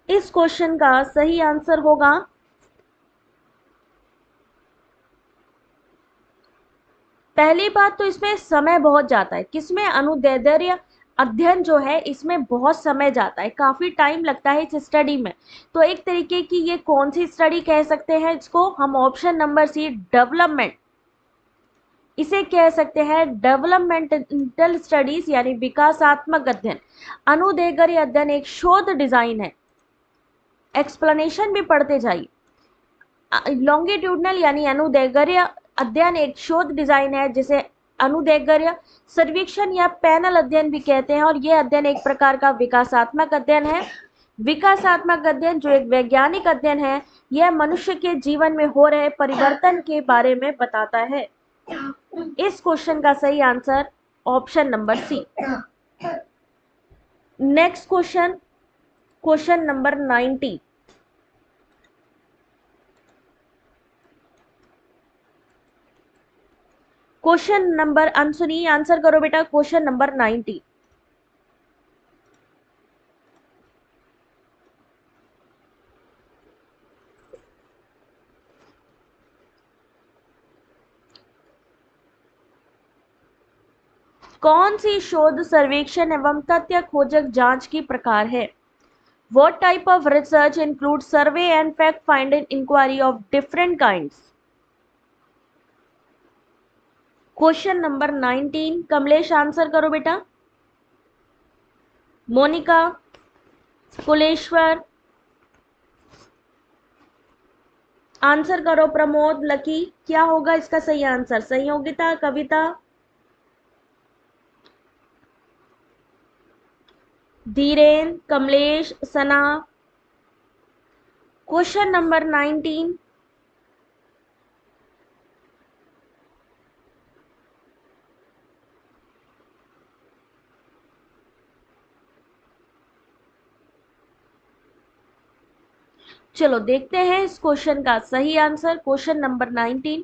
इस क्वेश्चन का सही आंसर होगा पहली बात तो इसमें समय बहुत जाता है, किसमें अनुदैर्ध्य अध्ययन जो है इसमें बहुत समय जाता है, काफी टाइम लगता है इस स्टडी में। तो एक तरीके की ये कौन सी स्टडी कह सकते हैं इसको हम, ऑप्शन नंबर सी डेवलपमेंट, इसे कह सकते हैं डेवलपमेंटल स्टडीज यानी विकासात्मक अध्ययन। अनुदैर्ध्य अध्ययन एक शोध डिजाइन है, एक्सप्लेनेशन भी पढ़ते जाइए। लॉन्गिट्यूडनल यानी अनुदैर्घ्य अध्ययन एक शोध डिजाइन है जिसे अनुदैर्घ्य सर्वेक्षण या पैनल अध्ययन भी कहते हैं, और यह अध्ययन एक प्रकार का विकासात्मक अध्ययन है। विकासात्मक अध्ययन जो एक वैज्ञानिक अध्ययन है, यह मनुष्य के जीवन में हो रहे परिवर्तन के बारे में बताता है। इस क्वेश्चन का सही answer option number C. Next question, question number 90। Question number अनसुनी आंसर करो बेटा, क्वेश्चन नंबर 90। कौन सी शोध सर्वेक्षण एवं तथ्य खोजक जांच की प्रकार है? What type of research includes survey and fact finding inquiry of different kinds? Question number 19 Kamlesh answer करो बेटा। मोनिका, कुलेश्वर आंसर करो। प्रमोद, लकी, क्या होगा इसका सही answer? Sanyogita, Kavita, Dhiren, Kamlesh, Sana. Question number 19। चलो देखते हैं इस क्वेश्चन का सही answer. Question number 19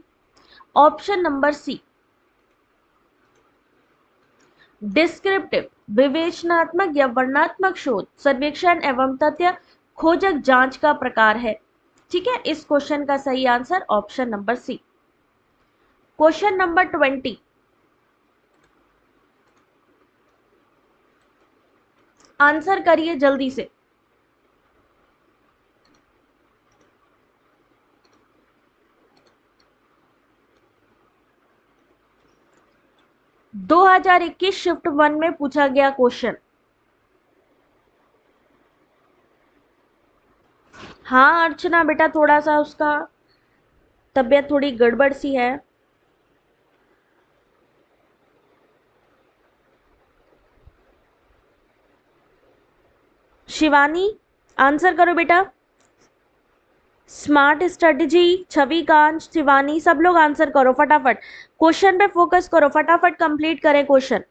option number C descriptive विवेचनात्मक या वर्णनात्मक शोध सर्वेक्षण एवं तथ्य खोजक जांच का प्रकार है। ठीक है, इस क्वेश्चन का सही answer option number C. Question number 20 answer करिए जल्दी से। दो 2021 शिफ्ट 1 में पूछा गया क्वेश्चन। हाँ अर्चना बेटा, थोड़ा सा उसका तबीयत थोड़ी गड़बड़ सी है। शिवानी आंसर करो बेटा। स्मार्ट स्ट्रेटजी, छवि कांच, शिवानी, सब लोग आंसर करो फटाफट। क्वेश्चन पे फोकस करो, फटाफट कंप्लीट करें क्वेश्चन।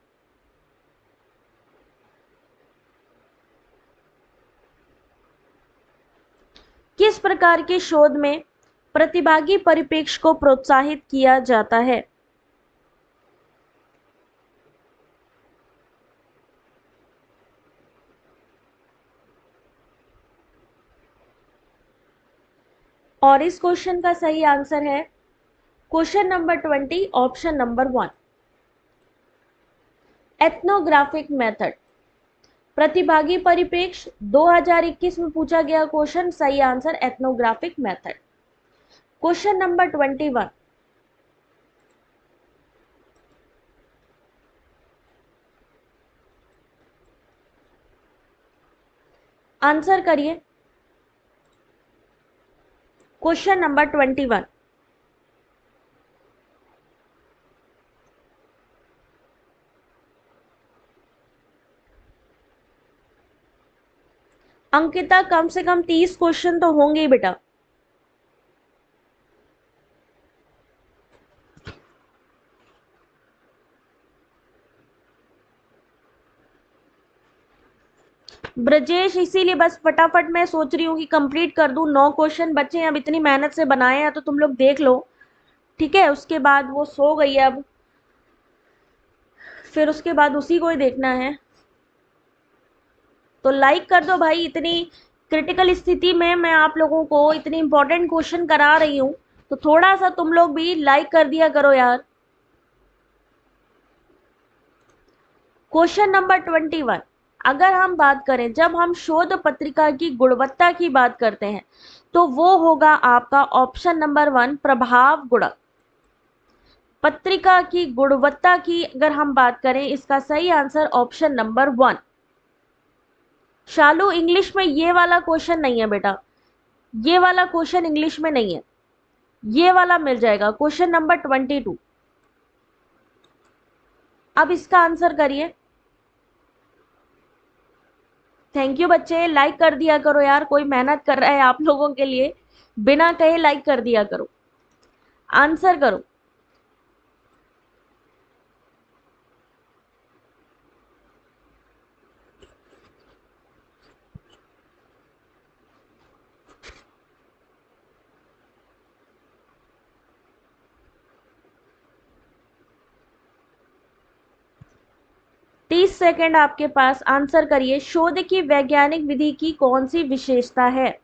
किस प्रकार के शोध में प्रतिभागी परिप्रेक्ष्य को प्रोत्साहित किया जाता है? और इस क्वेश्चन का सही आंसर है question number 20 option number 1 ethnographic method. प्रतिभागी परिप्रेक्ष्य 2021 में पूछा गया क्वेश्चन, सही answer ethnographic method. Question number 21 answer करिए। क्वेश्चन नंबर 21 अंकिता, कम से कम 30 क्वेश्चन तो होंगे ही बेटा। ब्रजेश, इसीलिए बस फटाफट मैं सोच रही हूँ कि कंप्लीट कर दूं। 9 क्वेश्चन बच्चे हैं, अब इतनी मेहनत से बनाए हैं तो तुम लोग देख लो। ठीक है, उसके बाद वो सो गई है, अब फिर उसके बाद उसी को ही देखना है। तो लाइक कर दो भाई, इतनी क्रिटिकल स्थिति में मैं आप लोगों को इतनी इंपॉर्टेंट क्वेश्चन करा रही हूँ, तो थोड़ा सा तुम लोग भी लाइक कर दिया करो यार। क्वेश्चन नंबर 21, अगर हम बात करें, जब हम शोध पत्रिका की गुणवत्ता की बात करते हैं तो वो होगा आपका ऑप्शन नंबर 1 प्रभाव गुणक। पत्रिका की गुणवत्ता की अगर हम बात करें, इसका सही आंसर ऑप्शन नंबर 1। शालू, इंग्लिश में ये वाला क्वेश्चन नहीं है बेटा, ये वाला क्वेश्चन इंग्लिश में नहीं है, ये वाला मिल जाएगा क्वेश्चन नंबर 22। अब इसका आंसर करिए। थैंक यू बच्चे, लाइक कर दिया करो यार, कोई मेहनत कर रहा है आप लोगों के लिए, बिना कहे लाइक कर दिया करो, आंसर करो। तीस सेकेंड आपके पास, आंसर करिए। शोध की वैज्ञानिक विधि की कौन सी विशेषता है?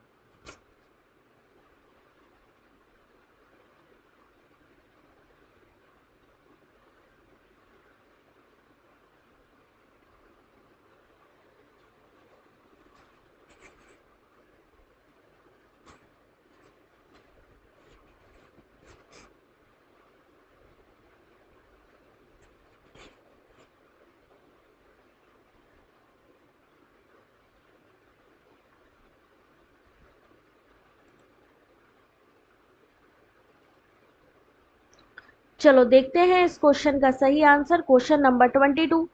चलो देखते हैं इस क्वेश्चन का सही आंसर। क्वेश्चन नंबर 22,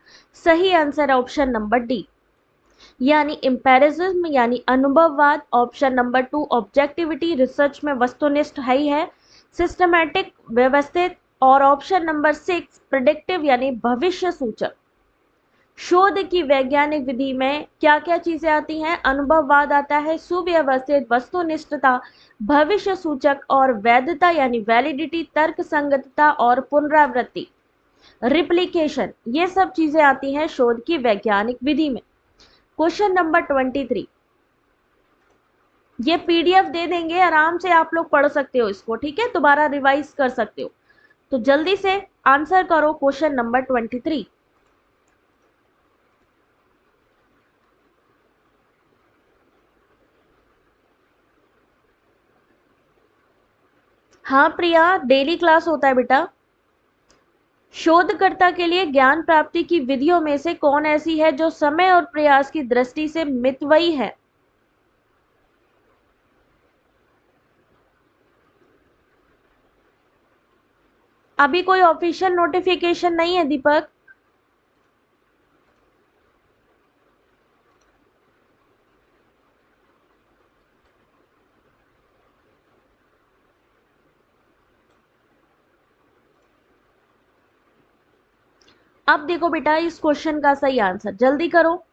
सही आंसर ऑप्शन नंबर डी, यानी इंपेरिज्म यानी अनुभववाद। ऑप्शन नंबर 2 ऑब्जेक्टिविटी, रिसर्च में वस्तुनिष्ठ है सिस्टमैटिक व्यवस्थित। और ऑप्शन नंबर 6 प्रिडिक्टिव यानी भविष्य सूचक। शोध की वैज्ञानिक विधि में क्या क्या चीजें आती हैं? अनुभववाद आता है, सुव्यवस्थित, वस्तुनिष्ठता, भविष्य सूचक और वैधता यानी वैलिडिटी, तर्क संगतता और पुनरावृत्ति, रिप्लिकेशन, ये सब चीजें आती हैं शोध की वैज्ञानिक विधि में। क्वेश्चन नंबर 23, ये पीडीएफ दे देंगे, आराम से आप लोग पढ़ सकते हो इसको, ठीक है, दोबारा रिवाइज कर सकते हो। तो जल्दी से आंसर करो क्वेश्चन नंबर 23। हाँ प्रिया, डेली क्लास होता है बेटा। शोधकर्ता के लिए ज्ञान प्राप्ति की विधियों में से कौन ऐसी है जो समय और प्रयास की दृष्टि से मितव्ययी है? अभी कोई ऑफिशियल नोटिफिकेशन नहीं है दीपक। अब देखो बेटा इस क्वेश्चन का सही आंसर, जल्दी करो।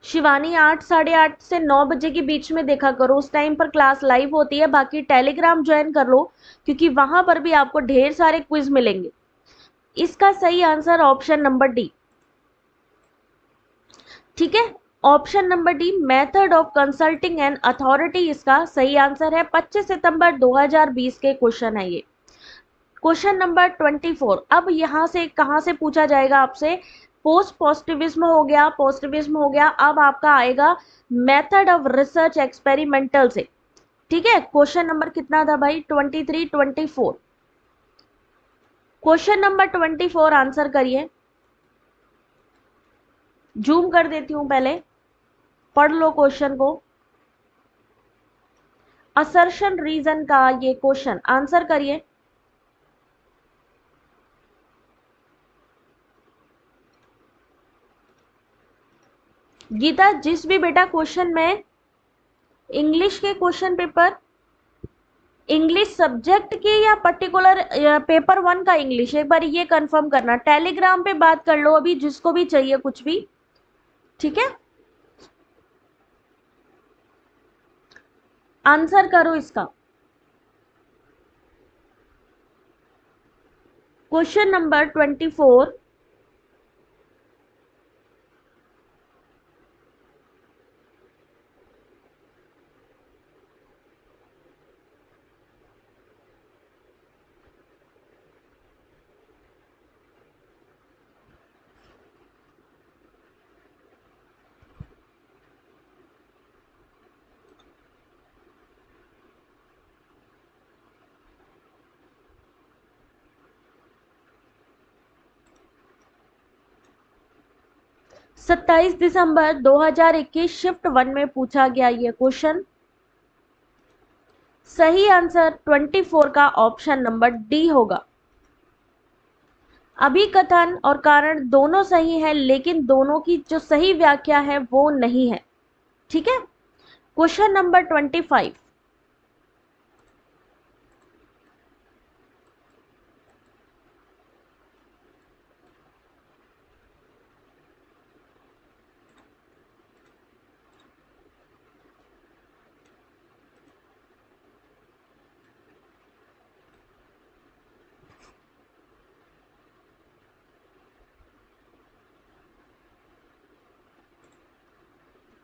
शिवानी 8 साढ़े 8 से 9 बजे के बीच में देखा करो, उस टाइम पर क्लास लाइव होती है। बाकी टेलीग्राम ज्वाइन कर लो, क्योंकि वहां पर भी आपको ढेर सारे क्विज मिलेंगे। इसका सही आंसर ऑप्शन नंबर डी, ठीक है, option number D method of consulting an authority इसका सही आंसर है। 25 सितंबर 2020 के क्वेश्चन है ये। क्वेश्चन नंबर 24, अब यहां से कहां से पूछा जाएगा आपसे? पोस्ट पॉजिटिविज्म हो गया, पॉजिटिविज्म हो गया, अब आपका आएगा मेथड ऑफ रिसर्च एक्सपेरिमेंटल से, ठीक है। क्वेश्चन नंबर कितना था भाई? 23, 24। क्वेश्चन नंबर 24 आंसर करिए। जूम कर देती हूं, पहले पढ़ लो क्वेश्चन को। असर्शन रीजन का ये क्वेश्चन, आंसर करिए। गीता, जिस भी बेटा क्वेश्चन में इंग्लिश के क्वेश्चन पेपर, इंग्लिश सब्जेक्ट के या पर्टिकुलर पेपर 1 का इंग्लिश, एक बार ये कंफर्म करना। टेलीग्राम पे बात कर लो अभी, जिसको भी चाहिए कुछ भी, ठीक है। आंसर करो इसका। Question number 24। 27 दिसंबर 2021 शिफ्ट 1 में पूछा गया ये क्वेश्चन। सही आंसर 24 का ऑप्शन नंबर डी होगा। अभिकथन और कारण दोनों सही है, लेकिन दोनों की जो सही व्याख्या है वो नहीं है। ठीक है। Question number 25।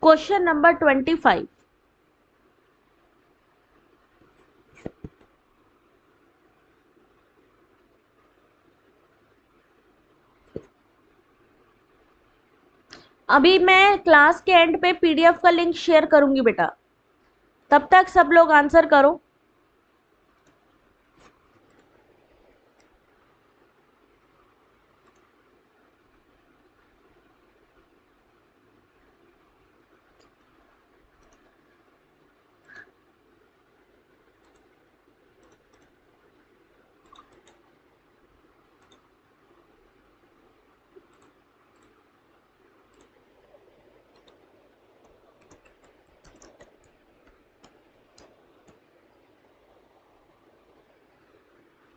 Question number 25। अभी मैं क्लास के एंड पे पीडीएफ का लिंक शेयर करूंगी बेटा, तब तक सब लोग आंसर करो।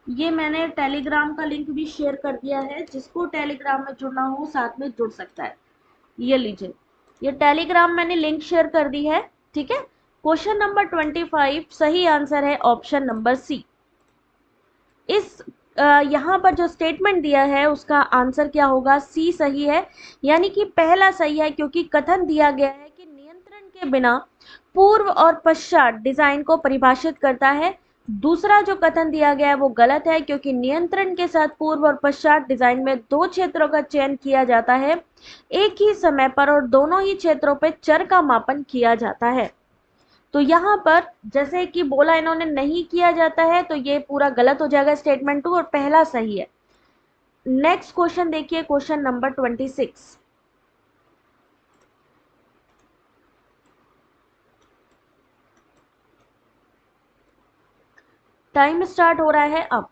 ये मैंने टेलीग्राम का लिंक भी शेयर कर दिया है, जिसको टेलीग्राम में जुड़ना हो साथ में जुड़ सकता है। ये लीजिए, ये टेलीग्राम मैंने लिंक शेयर कर दी है। ठीक है। क्वेश्चन नंबर 25 सही आंसर है ऑप्शन नंबर सी। इस यहाँ पर जो स्टेटमेंट दिया है उसका आंसर क्या होगा? सी सही है, यानी कि पहला सही है, क्योंकि कथन दिया गया है कि नियंत्रण के बिना पूर्व और पश्चात डिजाइन को परिभाषित करता है। दूसरा जो कथन दिया गया है वो गलत है, क्योंकि नियंत्रण के साथ पूर्व और पश्चात डिजाइन में दो क्षेत्रों का चयन किया जाता है एक ही समय पर, और दोनों ही क्षेत्रों पर चर का मापन किया जाता है। तो यहाँ पर जैसे कि बोला इन्होंने नहीं किया जाता है, तो ये पूरा गलत हो जाएगा स्टेटमेंट 2, और पहला सही है। नेक्स्ट क्वेश्चन देखिए, क्वेश्चन नंबर 26। टाइम स्टार्ट हो रहा है अब।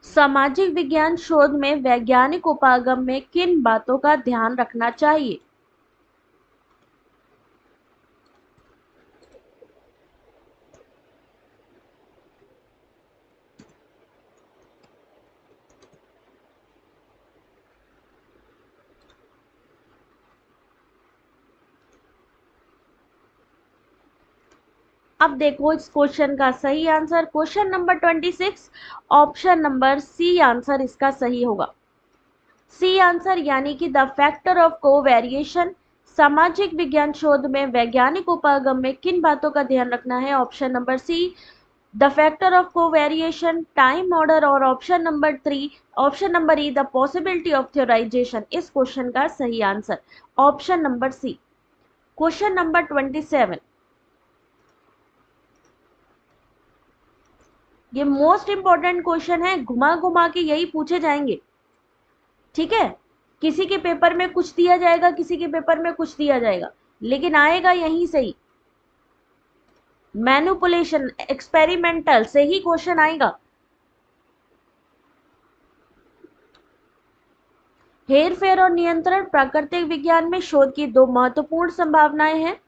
सामाजिक विज्ञान शोध में वैज्ञानिक उपागम में किन बातों का ध्यान रखना चाहिए? अब देखो इस क्वेश्चन का सही answer, question number 26 option number C answer इसका सही होगा। सी आंसर, यानी कि द फैक्टर ऑफ कोवेरिएशन। सामाजिक विज्ञान शोध में वैज्ञानिक उपागम में किन बातों का ध्यान रखना है? Option number C the factor of covariation, time order, और option number 3 option number E the possibility of theorisation. इस क्वेश्चन का सही answer option number C. Question number 27। ये मोस्ट इंपॉर्टेंट क्वेश्चन है, घुमा घुमा के यही पूछे जाएंगे, ठीक है। किसी के पेपर में कुछ दिया जाएगा, किसी के पेपर में कुछ दिया जाएगा, लेकिन आएगा यहीं से ही, मैनिपुलेशन एक्सपेरिमेंटल से ही क्वेश्चन आएगा। हेर फेर और नियंत्रण प्राकृतिक विज्ञान में शोध की दो महत्वपूर्ण संभावनाएं हैं।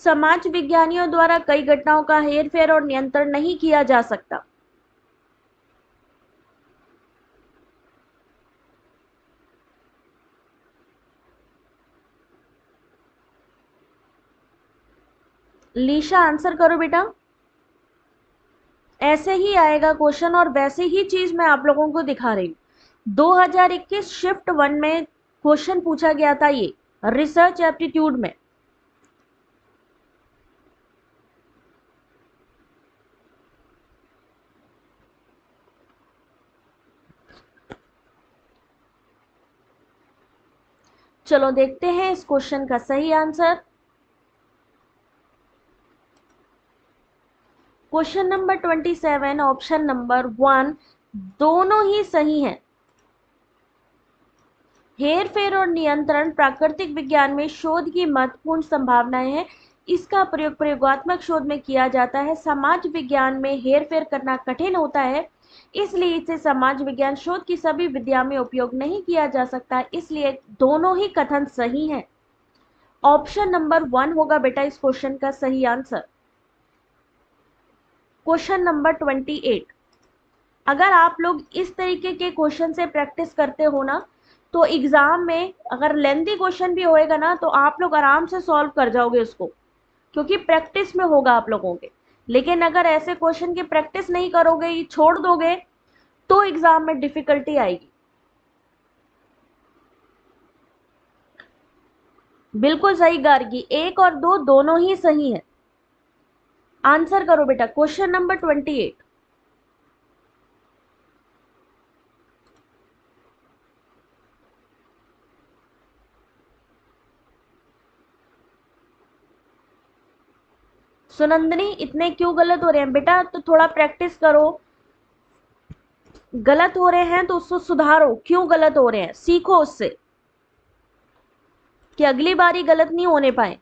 समाज विज्ञानियों द्वारा कई घटनाओं का हेर फेर और नियंत्रण नहीं किया जा सकता। लीशा आंसर करो बेटा। ऐसे ही आएगा क्वेश्चन और वैसे ही चीज मैं आप लोगों को दिखा रही हूँ। 2021 शिफ्ट 1 में क्वेश्चन पूछा गया था, ये रिसर्च एप्टीट्यूड में। चलो देखते हैं इस क्वेश्चन का सही answer. Question number 27 option number 1 दोनों ही सही हैं। हेर फेर और नियंत्रण प्राकृतिक विज्ञान में शोध की महत्वपूर्ण संभावनाएं हैं। इसका प्रयोग प्रयोगात्मक शोध में किया जाता है। समाज विज्ञान में हेर फेर करना कठिन होता है, इसलिए इसे समाज विज्ञान शोध की सभी विद्या में उपयोग नहीं किया जा सकता, इसलिए दोनों ही कथन सही हैं। ऑप्शन नंबर 1 होगा बेटा इस क्वेश्चन का सही आंसर। क्वेश्चन नंबर 28, अगर आप लोग इस तरीके के क्वेश्चन से प्रैक्टिस करते हो ना, तो एग्जाम में अगर लेंथी क्वेश्चन भी होएगा ना, तो आप लोग आराम से सॉल्व कर जाओगे उसको, क्योंकि प्रैक्टिस में होगा आप लोगों के। लेकिन अगर ऐसे क्वेश्चन की प्रैक्टिस नहीं करोगे, ये छोड़ दोगे, तो एग्जाम में डिफिकल्टी आएगी। बिल्कुल सही गार्गी, 1 और 2 दोनों ही सही है। आंसर करो बेटा क्वेश्चन नंबर 28। सुनंदनी इतने क्यों गलत हो रहे हैं बेटा, तो थोड़ा प्रैक्टिस करो। गलत हो रहे हैं तो उसको सुधारो, क्यों गलत हो रहे हैं सीखो उससे, कि अगली बारी गलत नहीं होने पाए।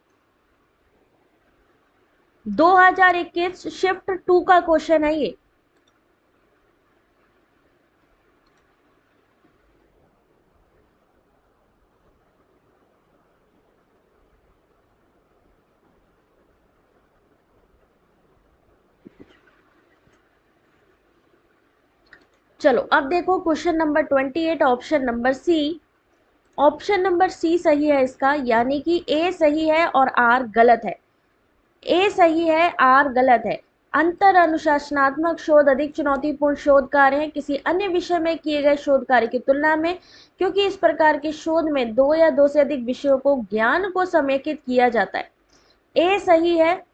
2021 शिफ्ट 2 का क्वेश्चन है ये। चलो अब देखो question number 28 option number C. Option number C सही है इसका, यानी कि ए सही है और आर गलत है। ए सही है, आर गलत है। अंतर अनुशासनात्मक शोध अधिक चुनौतीपूर्ण शोध कार्य है किसी अन्य विषय में किए गए शोध कार्य की तुलना में, क्योंकि इस प्रकार के शोध में 2 या 2 से अधिक विषयों को ज्ञान को समेकित किया जाता है। ए सही है,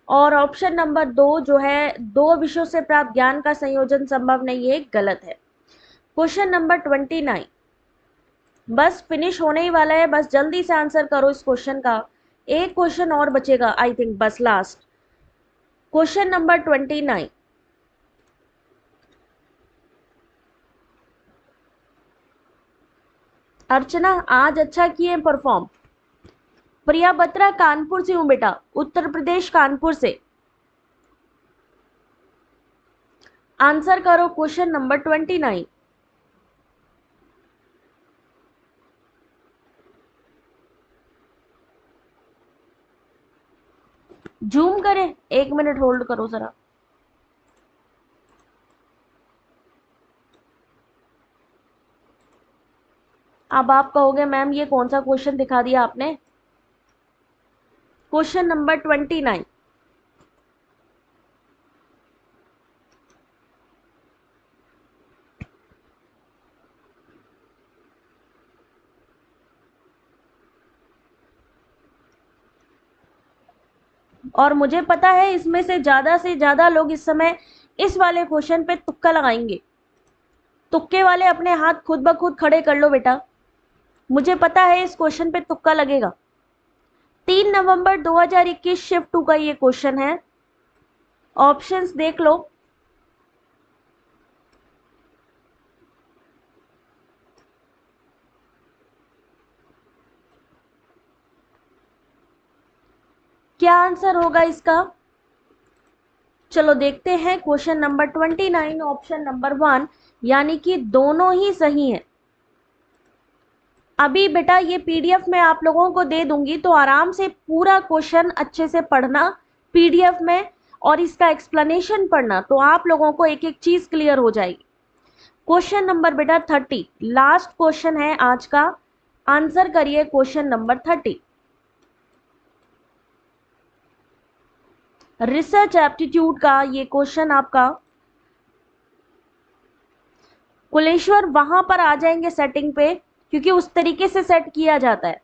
और ऑप्शन नंबर 2 जो है 2 विषयों से प्राप्त ज्ञान का संयोजन संभव नहीं है, गलत है। क्वेश्चन नंबर 29 बस फिनिश होने ही वाला है, बस जल्दी से आंसर करो इस क्वेश्चन का। एक क्वेश्चन और बचेगा आई थिंक, बस लास्ट। क्वेश्चन नंबर 29, अर्चना आज अच्छा किए परफॉर्म। प्रिया बत्रा कानपुर से हूं बेटा, उत्तर प्रदेश कानपुर से। आंसर करो क्वेश्चन नंबर 29। जूम करें, 1 मिनट होल्ड करो जरा। अब आप कहोगे मैम ये कौन सा क्वेश्चन दिखा दिया आपने। क्वेश्चन नंबर 29, और मुझे पता है इसमें से ज्यादा लोग इस समय इस वाले क्वेश्चन पे तुक्का लगाएंगे। तुक्के वाले अपने हाथ खुद ब खुद खड़े कर लो बेटा, मुझे पता है इस क्वेश्चन पे तुक्का लगेगा। 3 नवंबर 2021 शिफ्ट 2 का ये क्वेश्चन है। ऑप्शंस देख लो। क्या आंसर होगा इसका? चलो देखते हैं। क्वेश्चन नंबर 29 ऑप्शन नंबर 1, यानी कि दोनों ही सही हैं। अभी बेटा ये पीडीएफ मैं आप लोगों को दे दूंगी, तो आराम से पूरा क्वेश्चन अच्छे से पढ़ना पीडीएफ में, और इसका एक्सप्लेनेशन पढ़ना, तो आप लोगों को एक एक चीज क्लियर हो जाएगी। क्वेश्चन नंबर बेटा 30 लास्ट क्वेश्चन है आज का। आंसर करिए क्वेश्चन नंबर 30। रिसर्च एप्टीट्यूड का ये क्वेश्चन आपका। कुलेश्वर वहां पर आ जाएंगे सेटिंग पे, क्योंकि उस तरीके से सेट किया जाता है।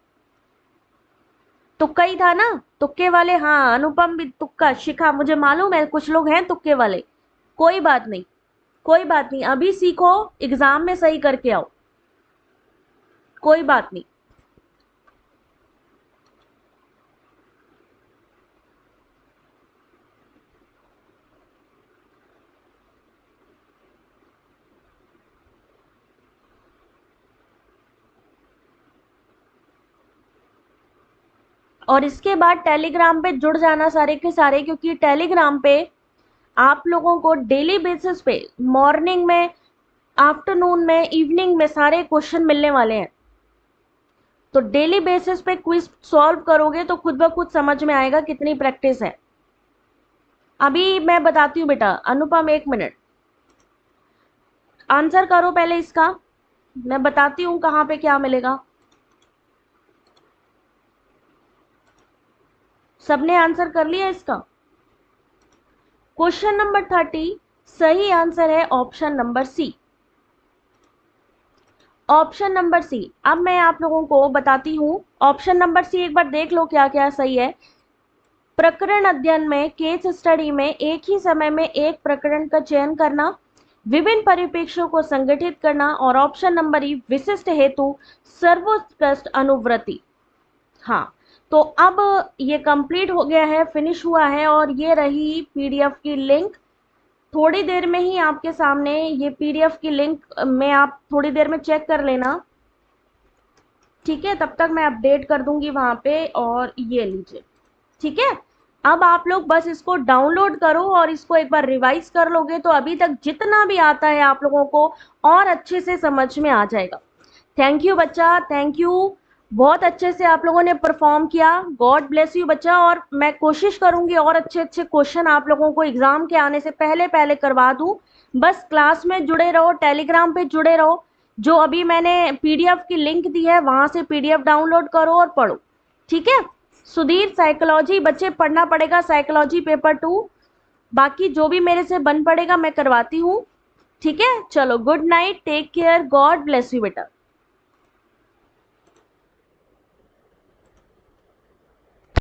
तुक्का ही था ना, तुक्के वाले। हाँ अनुपम भी तुक्का, शिखा मुझे मालूम है कुछ लोग हैं तुक्के वाले। कोई बात नहीं, कोई बात नहीं, अभी सीखो, एग्जाम में सही करके आओ, कोई बात नहीं। और इसके बाद टेलीग्राम पे जुड़ जाना सारे के सारे, क्योंकि टेलीग्राम पे आप लोगों को डेली बेसिस पे मॉर्निंग में, आफ्टरनून में, इवनिंग में सारे क्वेश्चन मिलने वाले हैं। तो डेली बेसिस पे क्विज सॉल्व करोगे तो खुद ब खुद समझ में आएगा कितनी प्रैक्टिस है। अभी मैं बताती हूँ बेटा। अनुपम एक मिनट, आंसर करो पहले इसका, मैं बताती हूँ कहाँ पे क्या मिलेगा। सबने आंसर कर लिया इसका? क्वेश्चन नंबर 30 सही आंसर है option number C. Option number C. अब मैं आप लोगों को बताती हूँ ऑप्शन नंबर सी, एक बार देख लो क्या क्या सही है। प्रकरण अध्ययन में, केस स्टडी में एक ही समय में एक प्रकरण का चयन करना, विभिन्न परिप्रेक्ष्यों को संगठित करना, और ऑप्शन नंबर ई विशिष्ट हेतु सर्वोत्कृष्ट अनुवृत्ति। हाँ, तो अब ये कंप्लीट हो गया है, फिनिश हुआ है, और ये रही पीडीएफ की लिंक। थोड़ी देर में ही आपके सामने ये पीडीएफ की लिंक में आप थोड़ी देर में चेक कर लेना, ठीक है? तब तक मैं अपडेट कर दूंगी वहां पे, और ये लीजिए, ठीक है? अब आप लोग बस इसको डाउनलोड करो और इसको एक बार रिवाइज कर लोगे तो अभी तक जितना भी आता है आप लोगों को और अच्छे से समझ में आ जाएगा। थैंक यू बच्चा, थैंक यू। बहुत अच्छे से आप लोगों ने परफॉर्म किया। गॉड ब्लेस यू बच्चा। और मैं कोशिश करूंगी और अच्छे अच्छे क्वेश्चन आप लोगों को एग्जाम के आने से पहले पहले करवा दूं। बस क्लास में जुड़े रहो, टेलीग्राम पे जुड़े रहो। जो अभी मैंने पीडीएफ की लिंक दी है वहां से पीडीएफ डाउनलोड करो और पढ़ो, ठीक है? सुधीर साइकोलॉजी बच्चे पढ़ना पड़ेगा, साइकोलॉजी पेपर 2। बाकी जो भी मेरे से बन पड़ेगा मैं करवाती हूँ, ठीक है? चलो good night, take care, God bless you बेटा।